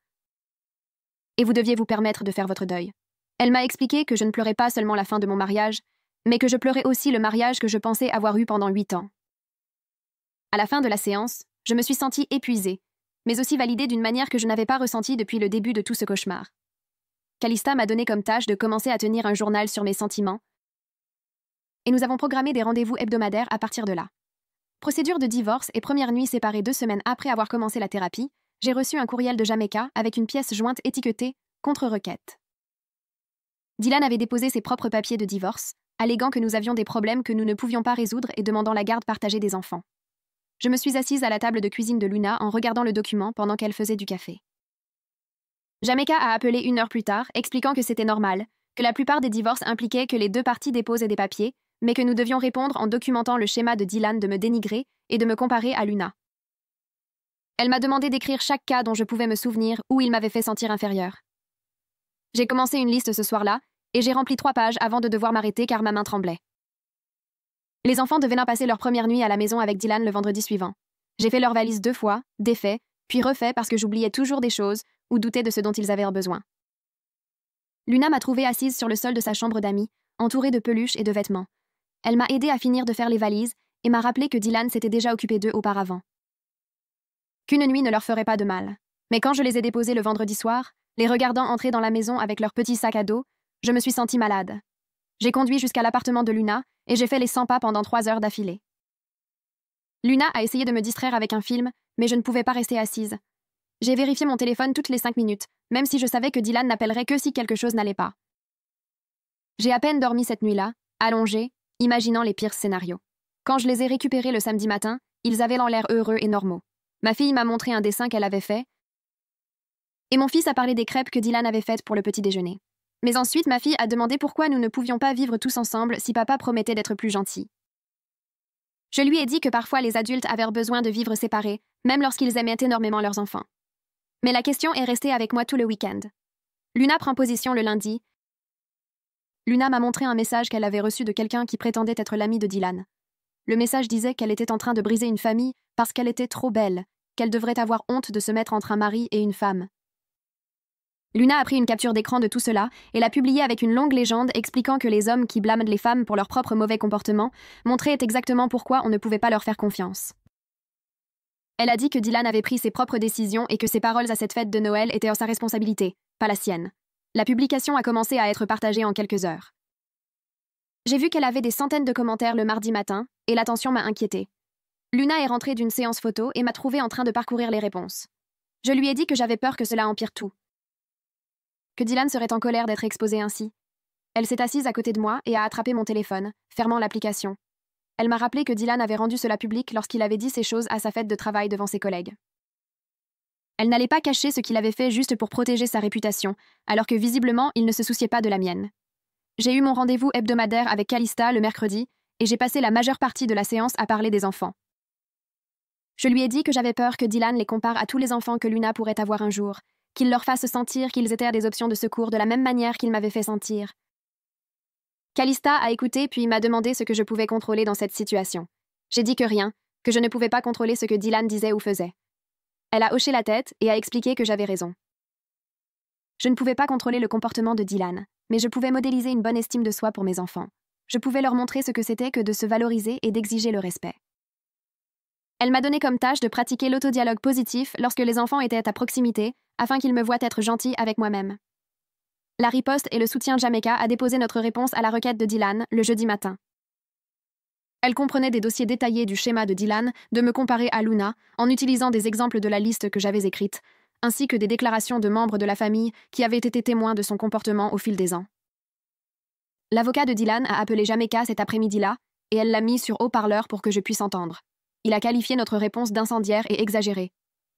Et vous deviez vous permettre de faire votre deuil. » Elle m'a expliqué que je ne pleurais pas seulement la fin de mon mariage, mais que je pleurais aussi le mariage que je pensais avoir eu pendant 8 ans. À la fin de la séance, je me suis sentie épuisée, mais aussi validée d'une manière que je n'avais pas ressentie depuis le début de tout ce cauchemar. Calista m'a donné comme tâche de commencer à tenir un journal sur mes sentiments, et nous avons programmé des rendez-vous hebdomadaires à partir de là. Procédure de divorce et première nuit séparée 2 semaines après avoir commencé la thérapie, j'ai reçu un courriel de Jamaica avec une pièce jointe étiquetée « Contre-requête ». Dylan avait déposé ses propres papiers de divorce, alléguant que nous avions des problèmes que nous ne pouvions pas résoudre et demandant la garde partagée des enfants. Je me suis assise à la table de cuisine de Luna en regardant le document pendant qu'elle faisait du café. Jamaica a appelé 1 heure plus tard, expliquant que c'était normal, que la plupart des divorces impliquaient que les 2 parties déposaient des papiers, mais que nous devions répondre en documentant le schéma de Dylan de me dénigrer et de me comparer à Luna. Elle m'a demandé d'écrire chaque cas dont je pouvais me souvenir où il m'avait fait sentir inférieure. J'ai commencé une liste ce soir-là, et j'ai rempli 3 pages avant de devoir m'arrêter car ma main tremblait. Les enfants devaient passer leur première nuit à la maison avec Dylan le vendredi suivant. J'ai fait leur valise 2 fois, défait, puis refait parce que j'oubliais toujours des choses ou doutais de ce dont ils avaient besoin. Luna m'a trouvée assise sur le sol de sa chambre d'amis, entourée de peluches et de vêtements. Elle m'a aidée à finir de faire les valises et m'a rappelé que Dylan s'était déjà occupé d'eux auparavant. Qu'une nuit ne leur ferait pas de mal. Mais quand je les ai déposés le vendredi soir, les regardant entrer dans la maison avec leur petit sac à dos, je me suis sentie malade. J'ai conduit jusqu'à l'appartement de Luna et j'ai fait les 100 pas pendant 3 heures d'affilée. Luna a essayé de me distraire avec un film, mais je ne pouvais pas rester assise. J'ai vérifié mon téléphone toutes les 5 minutes, même si je savais que Dylan n'appellerait que si quelque chose n'allait pas. J'ai à peine dormi cette nuit-là, allongée, imaginant les pires scénarios. Quand je les ai récupérés le samedi matin, ils avaient l'air heureux et normaux. Ma fille m'a montré un dessin qu'elle avait fait, et mon fils a parlé des crêpes que Dylan avait faites pour le petit déjeuner. Mais ensuite, ma fille a demandé pourquoi nous ne pouvions pas vivre tous ensemble si papa promettait d'être plus gentil. Je lui ai dit que parfois les adultes avaient besoin de vivre séparés, même lorsqu'ils aimaient énormément leurs enfants. Mais la question est restée avec moi tout le week-end. Luna prend position le lundi. Luna m'a montré un message qu'elle avait reçu de quelqu'un qui prétendait être l'ami de Dylan. Le message disait qu'elle était en train de briser une famille parce qu'elle était trop belle, qu'elle devrait avoir honte de se mettre entre un mari et une femme. Luna a pris une capture d'écran de tout cela et l'a publiée avec une longue légende expliquant que les hommes qui blâment les femmes pour leur propre mauvais comportement montraient exactement pourquoi on ne pouvait pas leur faire confiance. Elle a dit que Dylan avait pris ses propres décisions et que ses paroles à cette fête de Noël étaient sa responsabilité, pas la sienne. La publication a commencé à être partagée en quelques heures. J'ai vu qu'elle avait des centaines de commentaires le mardi matin, et l'attention m'a inquiétée. Luna est rentrée d'une séance photo et m'a trouvée en train de parcourir les réponses. Je lui ai dit que j'avais peur que cela empire tout. Que Dylan serait en colère d'être exposé ainsi. Elle s'est assise à côté de moi et a attrapé mon téléphone, fermant l'application. Elle m'a rappelé que Dylan avait rendu cela public lorsqu'il avait dit ces choses à sa fête de travail devant ses collègues. Elle n'allait pas cacher ce qu'il avait fait juste pour protéger sa réputation, alors que visiblement, il ne se souciait pas de la mienne. J'ai eu mon rendez-vous hebdomadaire avec Calista le mercredi, et j'ai passé la majeure partie de la séance à parler des enfants. Je lui ai dit que j'avais peur que Dylan les compare à tous les enfants que Luna pourrait avoir un jour, qu'il leur fasse sentir qu'ils étaient des options de secours de la même manière qu'il m'avait fait sentir. Calista a écouté puis m'a demandé ce que je pouvais contrôler dans cette situation. J'ai dit que rien, que je ne pouvais pas contrôler ce que Dylan disait ou faisait. Elle a hoché la tête et a expliqué que j'avais raison. Je ne pouvais pas contrôler le comportement de Dylan, mais je pouvais modéliser une bonne estime de soi pour mes enfants. Je pouvais leur montrer ce que c'était que de se valoriser et d'exiger le respect. Elle m'a donné comme tâche de pratiquer l'autodialogue positif lorsque les enfants étaient à proximité, afin qu'ils me voient être gentil avec moi-même. La riposte et le soutien Jamaica a déposé notre réponse à la requête de Dylan le jeudi matin. Elle comprenait des dossiers détaillés du schéma de Dylan, de me comparer à Luna, en utilisant des exemples de la liste que j'avais écrite, ainsi que des déclarations de membres de la famille qui avaient été témoins de son comportement au fil des ans. L'avocat de Dylan a appelé Jamaica cet après-midi-là, et elle l'a mis sur haut-parleur pour que je puisse entendre. Il a qualifié notre réponse d'incendiaire et exagérée.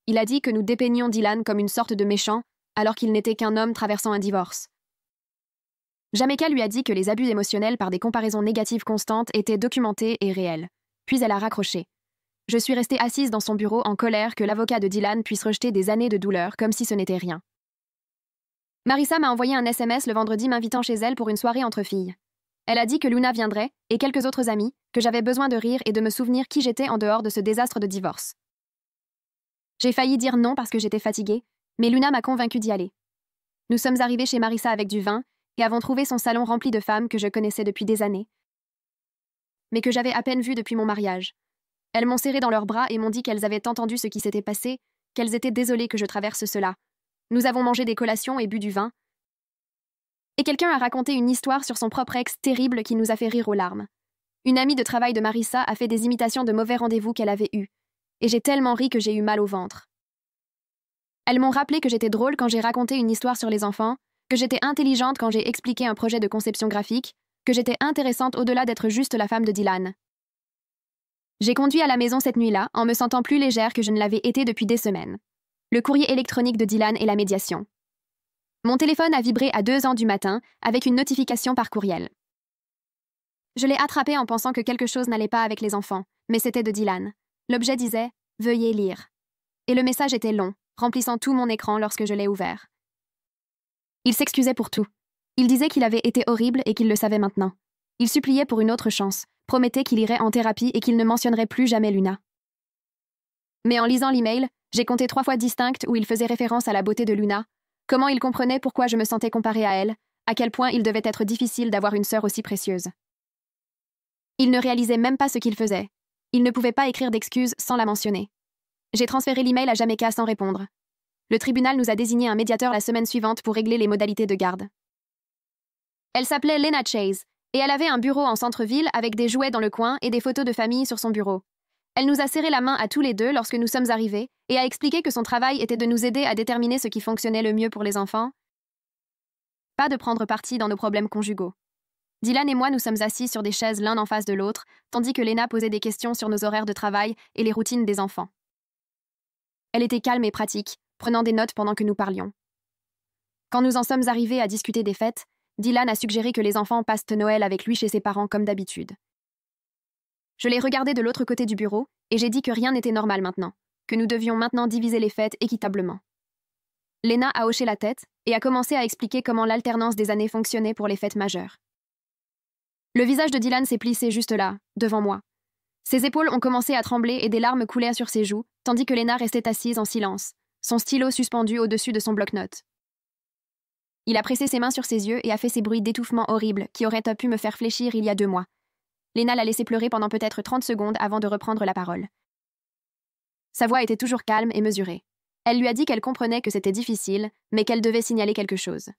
Il a dit que nous dépeignions Dylan comme une sorte de méchant, alors qu'il n'était qu'un homme traversant un divorce. Jamaica lui a dit que les abus émotionnels par des comparaisons négatives constantes étaient documentés et réels. Puis elle a raccroché. Je suis restée assise dans son bureau en colère que l'avocat de Dylan puisse rejeter des années de douleur comme si ce n'était rien. Marissa m'a envoyé un SMS le vendredi m'invitant chez elle pour une soirée entre filles. Elle a dit que Luna viendrait, et quelques autres amis, que j'avais besoin de rire et de me souvenir qui j'étais en dehors de ce désastre de divorce. J'ai failli dire non parce que j'étais fatiguée, mais Luna m'a convaincue d'y aller. Nous sommes arrivés chez Marissa avec du vin, et avons trouvé son salon rempli de femmes que je connaissais depuis des années, mais que j'avais à peine vues depuis mon mariage. Elles m'ont serré dans leurs bras et m'ont dit qu'elles avaient entendu ce qui s'était passé, qu'elles étaient désolées que je traverse cela. Nous avons mangé des collations et bu du vin. Et quelqu'un a raconté une histoire sur son propre ex terrible qui nous a fait rire aux larmes. Une amie de travail de Marissa a fait des imitations de mauvais rendez-vous qu'elle avait eus, et j'ai tellement ri que j'ai eu mal au ventre. Elles m'ont rappelé que j'étais drôle quand j'ai raconté une histoire sur les enfants, que j'étais intelligente quand j'ai expliqué un projet de conception graphique, que j'étais intéressante au-delà d'être juste la femme de Dylan. J'ai conduit à la maison cette nuit-là en me sentant plus légère que je ne l'avais été depuis des semaines. Le courrier électronique de Dylan et la médiation. Mon téléphone a vibré à 2h du matin avec une notification par courriel. Je l'ai attrapé en pensant que quelque chose n'allait pas avec les enfants, mais c'était de Dylan. L'objet disait « Veuillez lire ». Et le message était long, remplissant tout mon écran lorsque je l'ai ouvert. Il s'excusait pour tout. Il disait qu'il avait été horrible et qu'il le savait maintenant. Il suppliait pour une autre chance, promettait qu'il irait en thérapie et qu'il ne mentionnerait plus jamais Luna. Mais en lisant l'email, j'ai compté 3 fois distinctes où il faisait référence à la beauté de Luna, comment il comprenait pourquoi je me sentais comparée à elle, à quel point il devait être difficile d'avoir une sœur aussi précieuse. Il ne réalisait même pas ce qu'il faisait. Il ne pouvait pas écrire d'excuses sans la mentionner. J'ai transféré l'email à Jamaica sans répondre. Le tribunal nous a désigné un médiateur la semaine suivante pour régler les modalités de garde. Elle s'appelait Lena Chase, et elle avait un bureau en centre-ville avec des jouets dans le coin et des photos de famille sur son bureau. Elle nous a serré la main à tous les deux lorsque nous sommes arrivés et a expliqué que son travail était de nous aider à déterminer ce qui fonctionnait le mieux pour les enfants, pas de prendre parti dans nos problèmes conjugaux. Dylan et moi nous sommes assis sur des chaises l'un en face de l'autre, tandis que Lena posait des questions sur nos horaires de travail et les routines des enfants. Elle était calme et pratique, prenant des notes pendant que nous parlions. Quand nous en sommes arrivés à discuter des fêtes, Dylan a suggéré que les enfants passent Noël avec lui chez ses parents comme d'habitude. Je l'ai regardé de l'autre côté du bureau et j'ai dit que rien n'était normal maintenant, que nous devions maintenant diviser les fêtes équitablement. Lena a hoché la tête et a commencé à expliquer comment l'alternance des années fonctionnait pour les fêtes majeures. Le visage de Dylan s'est plissé juste là, devant moi. Ses épaules ont commencé à trembler et des larmes coulèrent sur ses joues, tandis que Lena restait assise en silence, son stylo suspendu au-dessus de son bloc-notes. Il a pressé ses mains sur ses yeux et a fait ces bruits d'étouffement horribles qui auraient pu me faire fléchir il y a 2 mois. Lena l'a laissé pleurer pendant peut-être 30 secondes avant de reprendre la parole. Sa voix était toujours calme et mesurée. Elle lui a dit qu'elle comprenait que c'était difficile, mais qu'elle devait signaler quelque chose.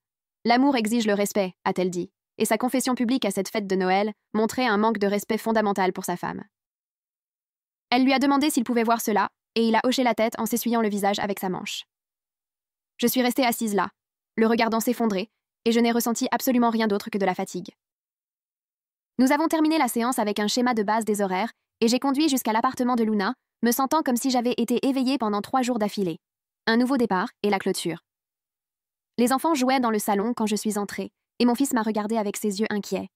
L'amour exige le respect, a-t-elle dit, et sa confession publique à cette fête de Noël montrait un manque de respect fondamental pour sa femme. Elle lui a demandé s'il pouvait voir cela, et il a hoché la tête en s'essuyant le visage avec sa manche. Je suis restée assise là, le regardant s'effondrer, et je n'ai ressenti absolument rien d'autre que de la fatigue. Nous avons terminé la séance avec un schéma de base des horaires, et j'ai conduit jusqu'à l'appartement de Luna, me sentant comme si j'avais été éveillée pendant 3 jours d'affilée. Un nouveau départ et la clôture. Les enfants jouaient dans le salon quand je suis entrée, et mon fils m'a regardée avec ses yeux inquiets.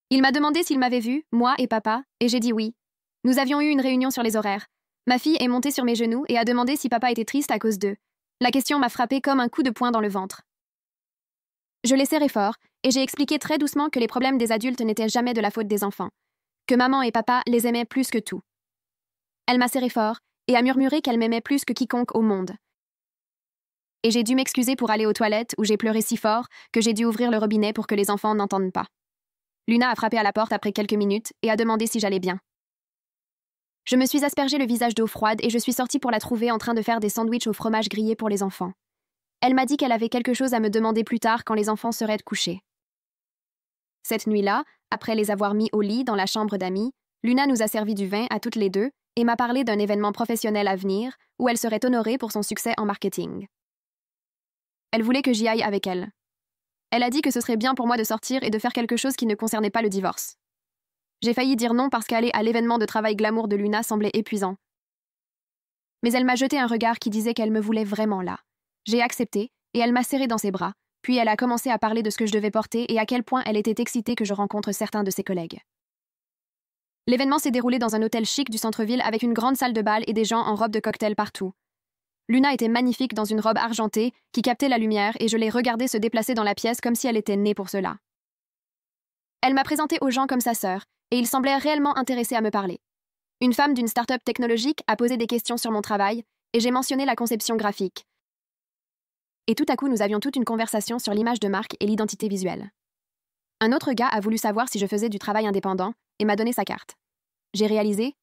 Il m'a demandé s'il m'avait vue, moi et papa, et j'ai dit oui. Nous avions eu une réunion sur les horaires. Ma fille est montée sur mes genoux et a demandé si papa était triste à cause d'eux. La question m'a frappée comme un coup de poing dans le ventre. Je l'ai serré fort, et j'ai expliqué très doucement que les problèmes des adultes n'étaient jamais de la faute des enfants, que maman et papa les aimaient plus que tout. Elle m'a serré fort et a murmuré qu'elle m'aimait plus que quiconque au monde. Et j'ai dû m'excuser pour aller aux toilettes où j'ai pleuré si fort que j'ai dû ouvrir le robinet pour que les enfants n'entendent pas. Luna a frappé à la porte après quelques minutes et a demandé si j'allais bien. Je me suis aspergé le visage d'eau froide et je suis sortie pour la trouver en train de faire des sandwichs au fromage grillé pour les enfants. Elle m'a dit qu'elle avait quelque chose à me demander plus tard quand les enfants seraient couchés. Cette nuit-là, après les avoir mis au lit dans la chambre d'amis, Luna nous a servi du vin à toutes les deux et m'a parlé d'un événement professionnel à venir où elle serait honorée pour son succès en marketing. Elle voulait que j'y aille avec elle. Elle a dit que ce serait bien pour moi de sortir et de faire quelque chose qui ne concernait pas le divorce. J'ai failli dire non parce qu'aller à l'événement de travail glamour de Luna semblait épuisant. Mais elle m'a jeté un regard qui disait qu'elle me voulait vraiment là. J'ai accepté et elle m'a serré dans ses bras, puis elle a commencé à parler de ce que je devais porter et à quel point elle était excitée que je rencontre certains de ses collègues. L'événement s'est déroulé dans un hôtel chic du centre-ville avec une grande salle de bal et des gens en robe de cocktail partout. Luna était magnifique dans une robe argentée qui captait la lumière et je l'ai regardée se déplacer dans la pièce comme si elle était née pour cela. Elle m'a présentée aux gens comme sa sœur et ils semblaient réellement intéressés à me parler. Une femme d'une start-up technologique a posé des questions sur mon travail et j'ai mentionné la conception graphique. Et tout à coup, nous avions toute une conversation sur l'image de marque et l'identité visuelle. Un autre gars a voulu savoir si je faisais du travail indépendant et m'a donné sa carte. J'ai réalisé,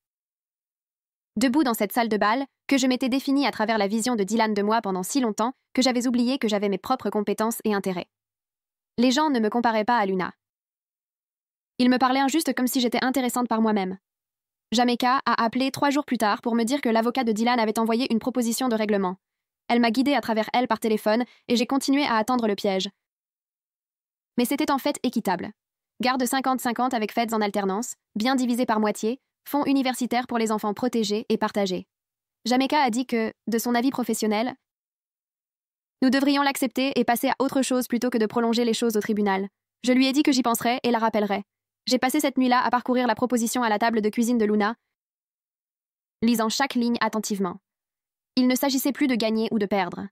debout dans cette salle de bal, que je m'étais définie à travers la vision de Dylan de moi pendant si longtemps que j'avais oublié que j'avais mes propres compétences et intérêts. Les gens ne me comparaient pas à Luna. Ils me parlaient injuste comme si j'étais intéressante par moi-même. Jamaica a appelé 3 jours plus tard pour me dire que l'avocat de Dylan avait envoyé une proposition de règlement. Elle m'a guidée à travers elle par téléphone et j'ai continué à attendre le piège. Mais c'était en fait équitable. Garde 50-50 avec fêtes en alternance, bien divisées par moitié, fonds universitaires pour les enfants protégés et partagés. Jamaica a dit que, de son avis professionnel, nous devrions l'accepter et passer à autre chose plutôt que de prolonger les choses au tribunal. Je lui ai dit que j'y penserais et la rappellerais. J'ai passé cette nuit-là à parcourir la proposition à la table de cuisine de Luna, lisant chaque ligne attentivement. Il ne s'agissait plus de gagner ou de perdre.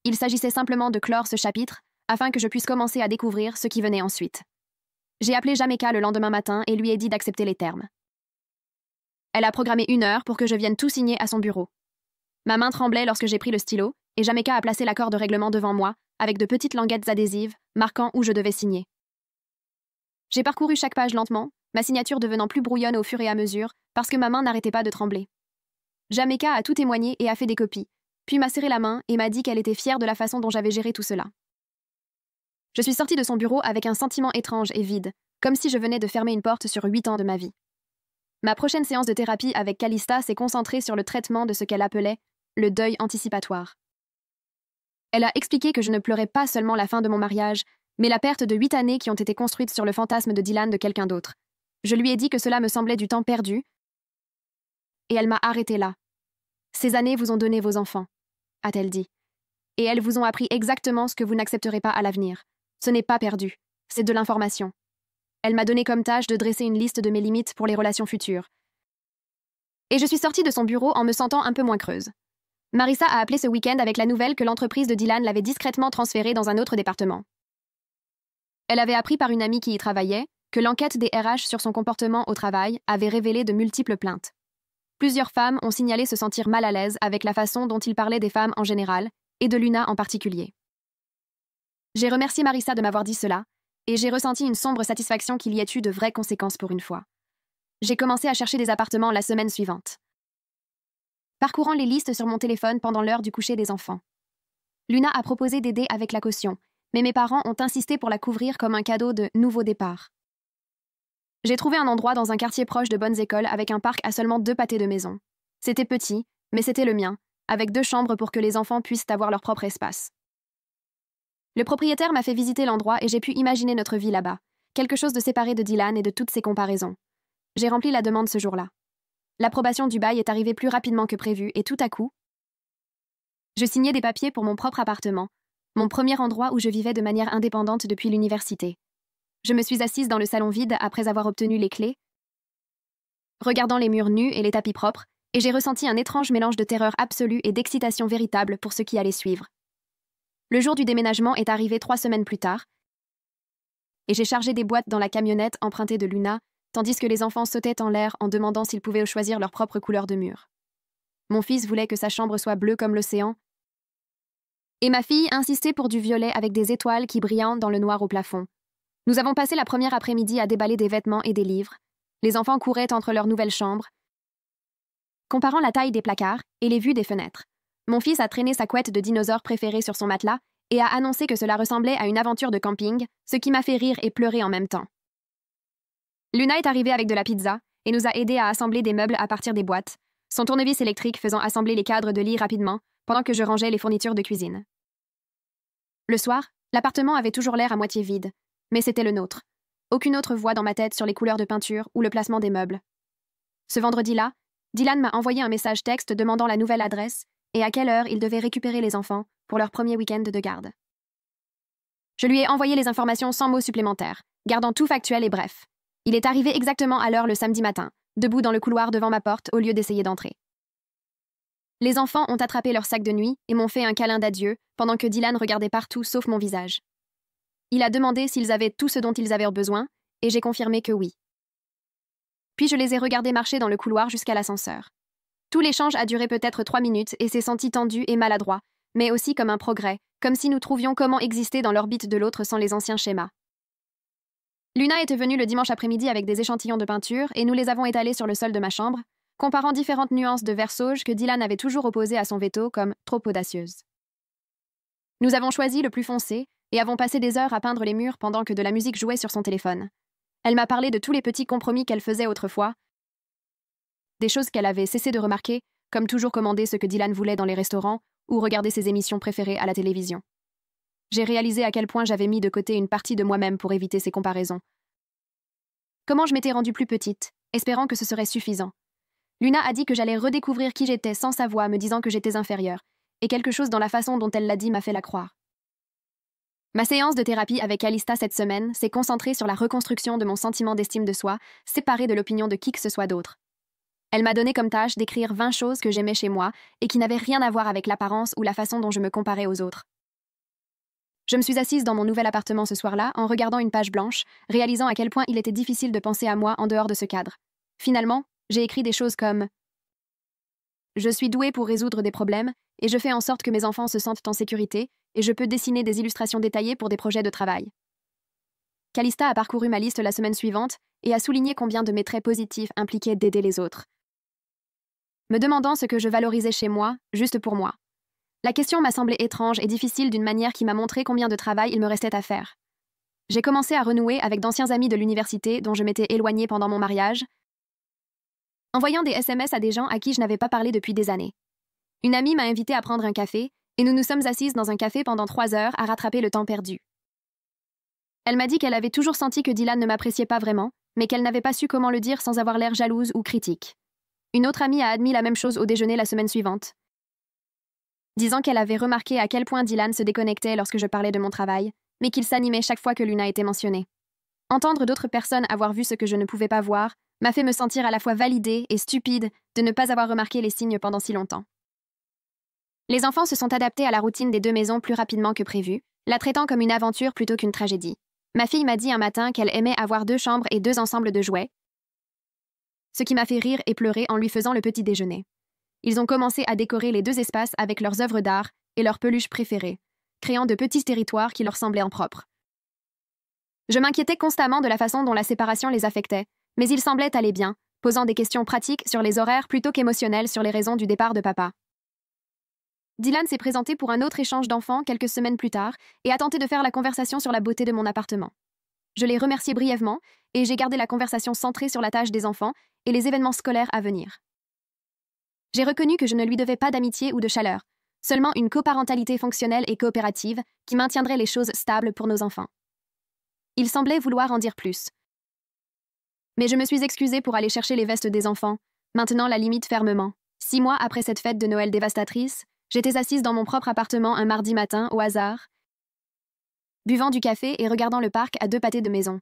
Il s'agissait simplement de clore ce chapitre afin que je puisse commencer à découvrir ce qui venait ensuite. J'ai appelé Jamaica le lendemain matin et lui ai dit d'accepter les termes. Elle a programmé 1 heure pour que je vienne tout signer à son bureau. Ma main tremblait lorsque j'ai pris le stylo et Jamaica a placé l'accord de règlement devant moi avec de petites languettes adhésives marquant où je devais signer. J'ai parcouru chaque page lentement, ma signature devenant plus brouillonne au fur et à mesure parce que ma main n'arrêtait pas de trembler. Jamaica a tout témoigné et a fait des copies, puis m'a serré la main et m'a dit qu'elle était fière de la façon dont j'avais géré tout cela. Je suis sortie de son bureau avec un sentiment étrange et vide, comme si je venais de fermer une porte sur 8 ans de ma vie. Ma prochaine séance de thérapie avec Calista s'est concentrée sur le traitement de ce qu'elle appelait le deuil anticipatoire. Elle a expliqué que je ne pleurais pas seulement la fin de mon mariage, mais la perte de 8 années qui ont été construites sur le fantasme de Dylan de quelqu'un d'autre. Je lui ai dit que cela me semblait du temps perdu, et elle m'a arrêtée là. Ces années vous ont donné vos enfants, a-t-elle dit. Et elles vous ont appris exactement ce que vous n'accepterez pas à l'avenir, Ce n'est pas perdu, c'est de l'information. Elle m'a donné comme tâche de dresser une liste de mes limites pour les relations futures. Et je suis sortie de son bureau en me sentant un peu moins creuse. Marissa a appelé ce week-end avec la nouvelle que l'entreprise de Dylan l'avait discrètement transférée dans un autre département. Elle avait appris par une amie qui y travaillait que l'enquête des RH sur son comportement au travail avait révélé de multiples plaintes. Plusieurs femmes ont signalé se sentir mal à l'aise avec la façon dont il parlait des femmes en général, et de Luna en particulier. J'ai remercié Marissa de m'avoir dit cela, et j'ai ressenti une sombre satisfaction qu'il y ait eu de vraies conséquences pour une fois. J'ai commencé à chercher des appartements la semaine suivante. Parcourant les listes sur mon téléphone pendant l'heure du coucher des enfants. Luna a proposé d'aider avec la caution, mais mes parents ont insisté pour la couvrir comme un cadeau de nouveau départ. J'ai trouvé un endroit dans un quartier proche de bonnes écoles avec un parc à seulement 2 pâtés de maison. C'était petit, mais c'était le mien, avec 2 chambres pour que les enfants puissent avoir leur propre espace. Le propriétaire m'a fait visiter l'endroit et j'ai pu imaginer notre vie là-bas, quelque chose de séparé de Dylan et de toutes ses comparaisons. J'ai rempli la demande ce jour-là. L'approbation du bail est arrivée plus rapidement que prévu et tout à coup, je signais des papiers pour mon propre appartement, mon premier endroit où je vivais de manière indépendante depuis l'université. Je me suis assise dans le salon vide après avoir obtenu les clés, regardant les murs nus et les tapis propres, et j'ai ressenti un étrange mélange de terreur absolue et d'excitation véritable pour ce qui allait suivre. Le jour du déménagement est arrivé 3 semaines plus tard, et j'ai chargé des boîtes dans la camionnette empruntée de Luna, tandis que les enfants sautaient en l'air en demandant s'ils pouvaient choisir leur propre couleur de mur. Mon fils voulait que sa chambre soit bleue comme l'océan, et ma fille insistait pour du violet avec des étoiles qui brillaient dans le noir au plafond. Nous avons passé la première après-midi à déballer des vêtements et des livres. Les enfants couraient entre leurs nouvelles chambres, comparant la taille des placards et les vues des fenêtres. Mon fils a traîné sa couette de dinosaure préférée sur son matelas et a annoncé que cela ressemblait à une aventure de camping, ce qui m'a fait rire et pleurer en même temps. Luna est arrivée avec de la pizza et nous a aidés à assembler des meubles à partir des boîtes, son tournevis électrique faisant assembler les cadres de lit rapidement pendant que je rangeais les fournitures de cuisine. Le soir, l'appartement avait toujours l'air à moitié vide, mais c'était le nôtre. Aucune autre voix dans ma tête sur les couleurs de peinture ou le placement des meubles. Ce vendredi-là, Dylan m'a envoyé un message texte demandant la nouvelle adresse et à quelle heure il devait récupérer les enfants pour leur premier week-end de garde. Je lui ai envoyé les informations sans mots supplémentaires, gardant tout factuel et bref. Il est arrivé exactement à l'heure le samedi matin, debout dans le couloir devant ma porte au lieu d'essayer d'entrer. Les enfants ont attrapé leur sac de nuit et m'ont fait un câlin d'adieu pendant que Dylan regardait partout sauf mon visage. Il a demandé s'ils avaient tout ce dont ils avaient besoin, et j'ai confirmé que oui. Puis je les ai regardés marcher dans le couloir jusqu'à l'ascenseur. Tout l'échange a duré peut-être 3 minutes et s'est senti tendu et maladroit, mais aussi comme un progrès, comme si nous trouvions comment exister dans l'orbite de l'autre sans les anciens schémas. Luna était venue le dimanche après-midi avec des échantillons de peinture et nous les avons étalés sur le sol de ma chambre, comparant différentes nuances de vert sauge que Dylan avait toujours opposées à son veto comme trop audacieuses. Nous avons choisi le plus foncé et avons passé des heures à peindre les murs pendant que de la musique jouait sur son téléphone. Elle m'a parlé de tous les petits compromis qu'elle faisait autrefois, des choses qu'elle avait cessé de remarquer, comme toujours commander ce que Dylan voulait dans les restaurants ou regarder ses émissions préférées à la télévision. J'ai réalisé à quel point j'avais mis de côté une partie de moi-même pour éviter ces comparaisons. Comment je m'étais rendue plus petite, espérant que ce serait suffisant. Luna a dit que j'allais redécouvrir qui j'étais sans sa voix me disant que j'étais inférieure, et quelque chose dans la façon dont elle l'a dit m'a fait la croire. Ma séance de thérapie avec Calista cette semaine s'est concentrée sur la reconstruction de mon sentiment d'estime de soi, séparé de l'opinion de qui que ce soit d'autre. Elle m'a donné comme tâche d'écrire 20 choses que j'aimais chez moi et qui n'avaient rien à voir avec l'apparence ou la façon dont je me comparais aux autres. Je me suis assise dans mon nouvel appartement ce soir-là en regardant une page blanche, réalisant à quel point il était difficile de penser à moi en dehors de ce cadre. Finalement, j'ai écrit des choses comme « Je suis douée pour résoudre des problèmes et je fais en sorte que mes enfants se sentent en sécurité et je peux dessiner des illustrations détaillées pour des projets de travail. » Calista a parcouru ma liste la semaine suivante et a souligné combien de mes traits positifs impliquaient d'aider les autres, me demandant ce que je valorisais chez moi, juste pour moi. La question m'a semblé étrange et difficile d'une manière qui m'a montré combien de travail il me restait à faire. J'ai commencé à renouer avec d'anciens amis de l'université dont je m'étais éloignée pendant mon mariage, envoyant des SMS à des gens à qui je n'avais pas parlé depuis des années. Une amie m'a invitée à prendre un café, et nous nous sommes assises dans un café pendant 3 heures à rattraper le temps perdu. Elle m'a dit qu'elle avait toujours senti que Dylan ne m'appréciait pas vraiment, mais qu'elle n'avait pas su comment le dire sans avoir l'air jalouse ou critique. Une autre amie a admis la même chose au déjeuner la semaine suivante, disant qu'elle avait remarqué à quel point Dylan se déconnectait lorsque je parlais de mon travail, mais qu'il s'animait chaque fois que Luna était mentionnée. Entendre d'autres personnes avoir vu ce que je ne pouvais pas voir m'a fait me sentir à la fois validée et stupide de ne pas avoir remarqué les signes pendant si longtemps. Les enfants se sont adaptés à la routine des deux maisons plus rapidement que prévu, la traitant comme une aventure plutôt qu'une tragédie. Ma fille m'a dit un matin qu'elle aimait avoir 2 chambres et 2 ensembles de jouets, ce qui m'a fait rire et pleurer en lui faisant le petit déjeuner. Ils ont commencé à décorer les 2 espaces avec leurs œuvres d'art et leurs peluches préférées, créant de petits territoires qui leur semblaient en propre. Je m'inquiétais constamment de la façon dont la séparation les affectait, mais ils semblaient aller bien, posant des questions pratiques sur les horaires plutôt qu'émotionnelles sur les raisons du départ de papa. Dylan s'est présenté pour un autre échange d'enfants quelques semaines plus tard et a tenté de faire la conversation sur la beauté de mon appartement. Je l'ai remercié brièvement et j'ai gardé la conversation centrée sur la tâche des enfants et les événements scolaires à venir. J'ai reconnu que je ne lui devais pas d'amitié ou de chaleur, seulement une coparentalité fonctionnelle et coopérative qui maintiendrait les choses stables pour nos enfants. Il semblait vouloir en dire plus. Mais je me suis excusée pour aller chercher les vestes des enfants, maintenant la limite fermement. 6 mois après cette fête de Noël dévastatrice, j'étais assise dans mon propre appartement un mardi matin, au hasard, buvant du café et regardant le parc à 2 pâtés de maison.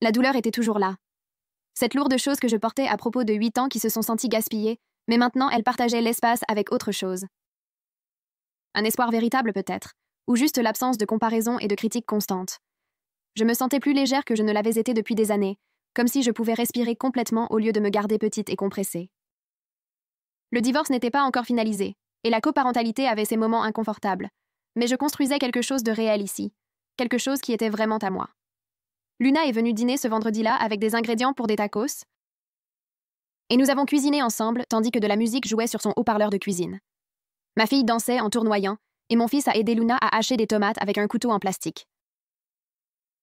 La douleur était toujours là. Cette lourde chose que je portais à propos de 8 ans qui se sont sentis gaspillés, mais maintenant elle partageait l'espace avec autre chose. Un espoir véritable peut-être, ou juste l'absence de comparaison et de critique constante. Je me sentais plus légère que je ne l'avais été depuis des années, comme si je pouvais respirer complètement au lieu de me garder petite et compressée. Le divorce n'était pas encore finalisé, et la coparentalité avait ses moments inconfortables, mais je construisais quelque chose de réel ici, quelque chose qui était vraiment à moi. Luna est venue dîner ce vendredi-là avec des ingrédients pour des tacos, et nous avons cuisiné ensemble tandis que de la musique jouait sur son haut-parleur de cuisine. Ma fille dansait en tournoyant, et mon fils a aidé Luna à hacher des tomates avec un couteau en plastique.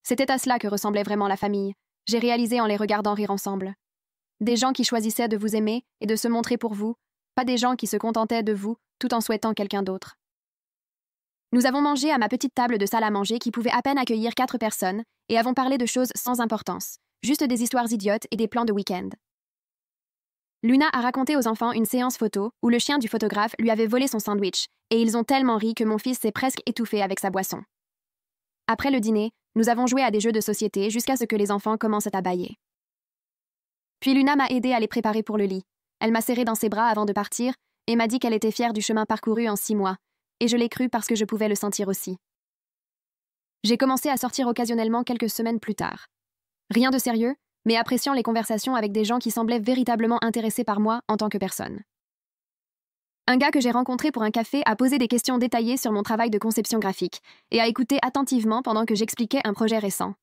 C'était à cela que ressemblait vraiment la famille, j'ai réalisé en les regardant rire ensemble. Des gens qui choisissaient de vous aimer et de se montrer pour vous, pas des gens qui se contentaient de vous tout en souhaitant quelqu'un d'autre. Nous avons mangé à ma petite table de salle à manger qui pouvait à peine accueillir 4 personnes et avons parlé de choses sans importance, juste des histoires idiotes et des plans de week-end. Luna a raconté aux enfants une séance photo où le chien du photographe lui avait volé son sandwich et ils ont tellement ri que mon fils s'est presque étouffé avec sa boisson. Après le dîner, nous avons joué à des jeux de société jusqu'à ce que les enfants commencent à bâiller. Puis Luna m'a aidé à les préparer pour le lit. Elle m'a serré dans ses bras avant de partir et m'a dit qu'elle était fière du chemin parcouru en 6 mois, et je l'ai cru parce que je pouvais le sentir aussi. J'ai commencé à sortir occasionnellement quelques semaines plus tard. Rien de sérieux, mais appréciant les conversations avec des gens qui semblaient véritablement intéressés par moi en tant que personne. Un gars que j'ai rencontré pour un café a posé des questions détaillées sur mon travail de conception graphique et a écouté attentivement pendant que j'expliquais un projet récent.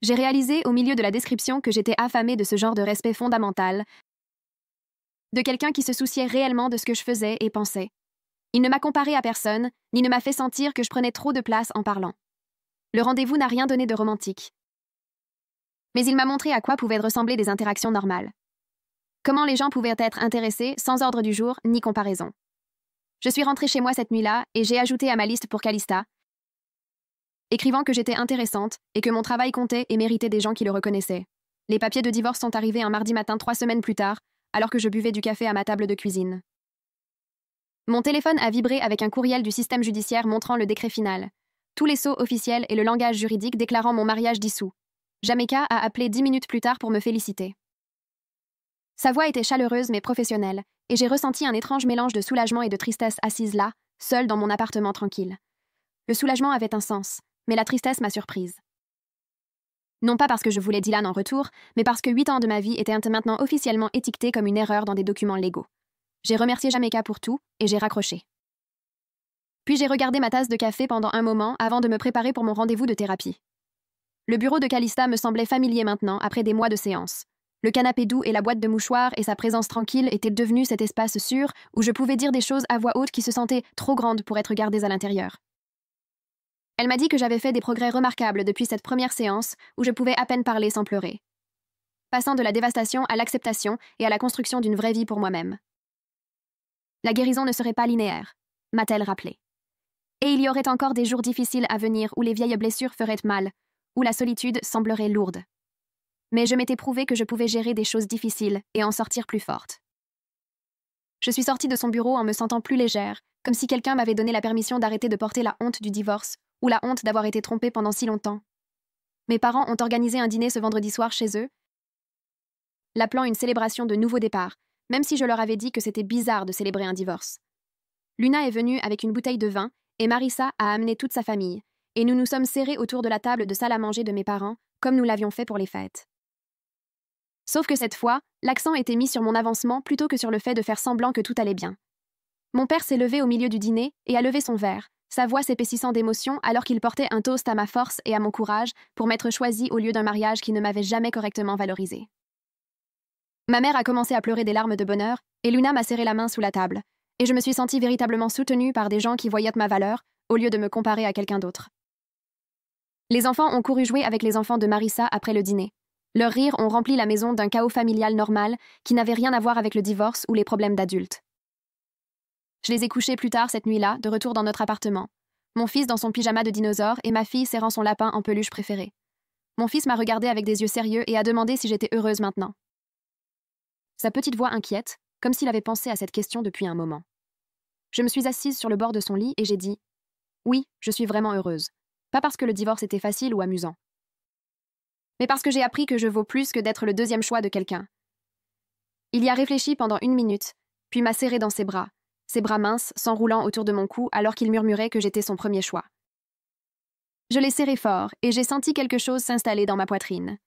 J'ai réalisé au milieu de la description que j'étais affamée de ce genre de respect fondamental, de quelqu'un qui se souciait réellement de ce que je faisais et pensais. Il ne m'a comparé à personne, ni ne m'a fait sentir que je prenais trop de place en parlant. Le rendez-vous n'a rien donné de romantique. Mais il m'a montré à quoi pouvaient ressembler des interactions normales. Comment les gens pouvaient être intéressés sans ordre du jour ni comparaison. Je suis rentrée chez moi cette nuit-là et j'ai ajouté à ma liste pour Calista, écrivant que j'étais intéressante et que mon travail comptait et méritait des gens qui le reconnaissaient. Les papiers de divorce sont arrivés un mardi matin 3 semaines plus tard, alors que je buvais du café à ma table de cuisine. Mon téléphone a vibré avec un courriel du système judiciaire montrant le décret final. Tous les sceaux officiels et le langage juridique déclarant mon mariage dissous. Jamaica a appelé 10 minutes plus tard pour me féliciter. Sa voix était chaleureuse mais professionnelle, et j'ai ressenti un étrange mélange de soulagement et de tristesse assise là, seule dans mon appartement tranquille. Le soulagement avait un sens, mais la tristesse m'a surprise. Non pas parce que je voulais Dylan en retour, mais parce que 8 ans de ma vie étaient maintenant officiellement étiquetés comme une erreur dans des documents légaux. J'ai remercié Jamaica pour tout, et j'ai raccroché. Puis j'ai regardé ma tasse de café pendant un moment avant de me préparer pour mon rendez-vous de thérapie. Le bureau de Calista me semblait familier maintenant, après des mois de séance. Le canapé doux et la boîte de mouchoirs et sa présence tranquille étaient devenus cet espace sûr où je pouvais dire des choses à voix haute qui se sentaient trop grandes pour être gardées à l'intérieur. Elle m'a dit que j'avais fait des progrès remarquables depuis cette première séance où je pouvais à peine parler sans pleurer. Passant de la dévastation à l'acceptation et à la construction d'une vraie vie pour moi-même. La guérison ne serait pas linéaire, m'a-t-elle rappelé. Et il y aurait encore des jours difficiles à venir où les vieilles blessures feraient mal, où la solitude semblerait lourde. Mais je m'étais prouvé que je pouvais gérer des choses difficiles et en sortir plus forte. Je suis sortie de son bureau en me sentant plus légère, comme si quelqu'un m'avait donné la permission d'arrêter de porter la honte du divorce ou la honte d'avoir été trompée pendant si longtemps. Mes parents ont organisé un dîner ce vendredi soir chez eux, l'appelant une célébration de nouveau départ, même si je leur avais dit que c'était bizarre de célébrer un divorce. Luna est venue avec une bouteille de vin et Marissa a amené toute sa famille, et nous nous sommes serrés autour de la table de salle à manger de mes parents, comme nous l'avions fait pour les fêtes. Sauf que cette fois, l'accent était mis sur mon avancement plutôt que sur le fait de faire semblant que tout allait bien. Mon père s'est levé au milieu du dîner et a levé son verre, sa voix s'épaississant d'émotion alors qu'il portait un toast à ma force et à mon courage pour m'être choisi au lieu d'un mariage qui ne m'avait jamais correctement valorisé. Ma mère a commencé à pleurer des larmes de bonheur et Luna m'a serré la main sous la table, et je me suis sentie véritablement soutenue par des gens qui voyaient ma valeur au lieu de me comparer à quelqu'un d'autre. Les enfants ont couru jouer avec les enfants de Marissa après le dîner. Leurs rires ont rempli la maison d'un chaos familial normal qui n'avait rien à voir avec le divorce ou les problèmes d'adultes. Je les ai couchés plus tard cette nuit-là, de retour dans notre appartement. Mon fils dans son pyjama de dinosaure et ma fille serrant son lapin en peluche préféré. Mon fils m'a regardé avec des yeux sérieux et a demandé si j'étais heureuse maintenant. Sa petite voix inquiète, comme s'il avait pensé à cette question depuis un moment. Je me suis assise sur le bord de son lit et j'ai dit « Oui, je suis vraiment heureuse. Pas parce que le divorce était facile ou amusant. Mais parce que j'ai appris que je vaux plus que d'être le deuxième choix de quelqu'un. » Il y a réfléchi pendant 1 minute, puis m'a serré dans ses bras minces s'enroulant autour de mon cou alors qu'il murmurait que j'étais son premier choix. Je l'ai serré fort et j'ai senti quelque chose s'installer dans ma poitrine.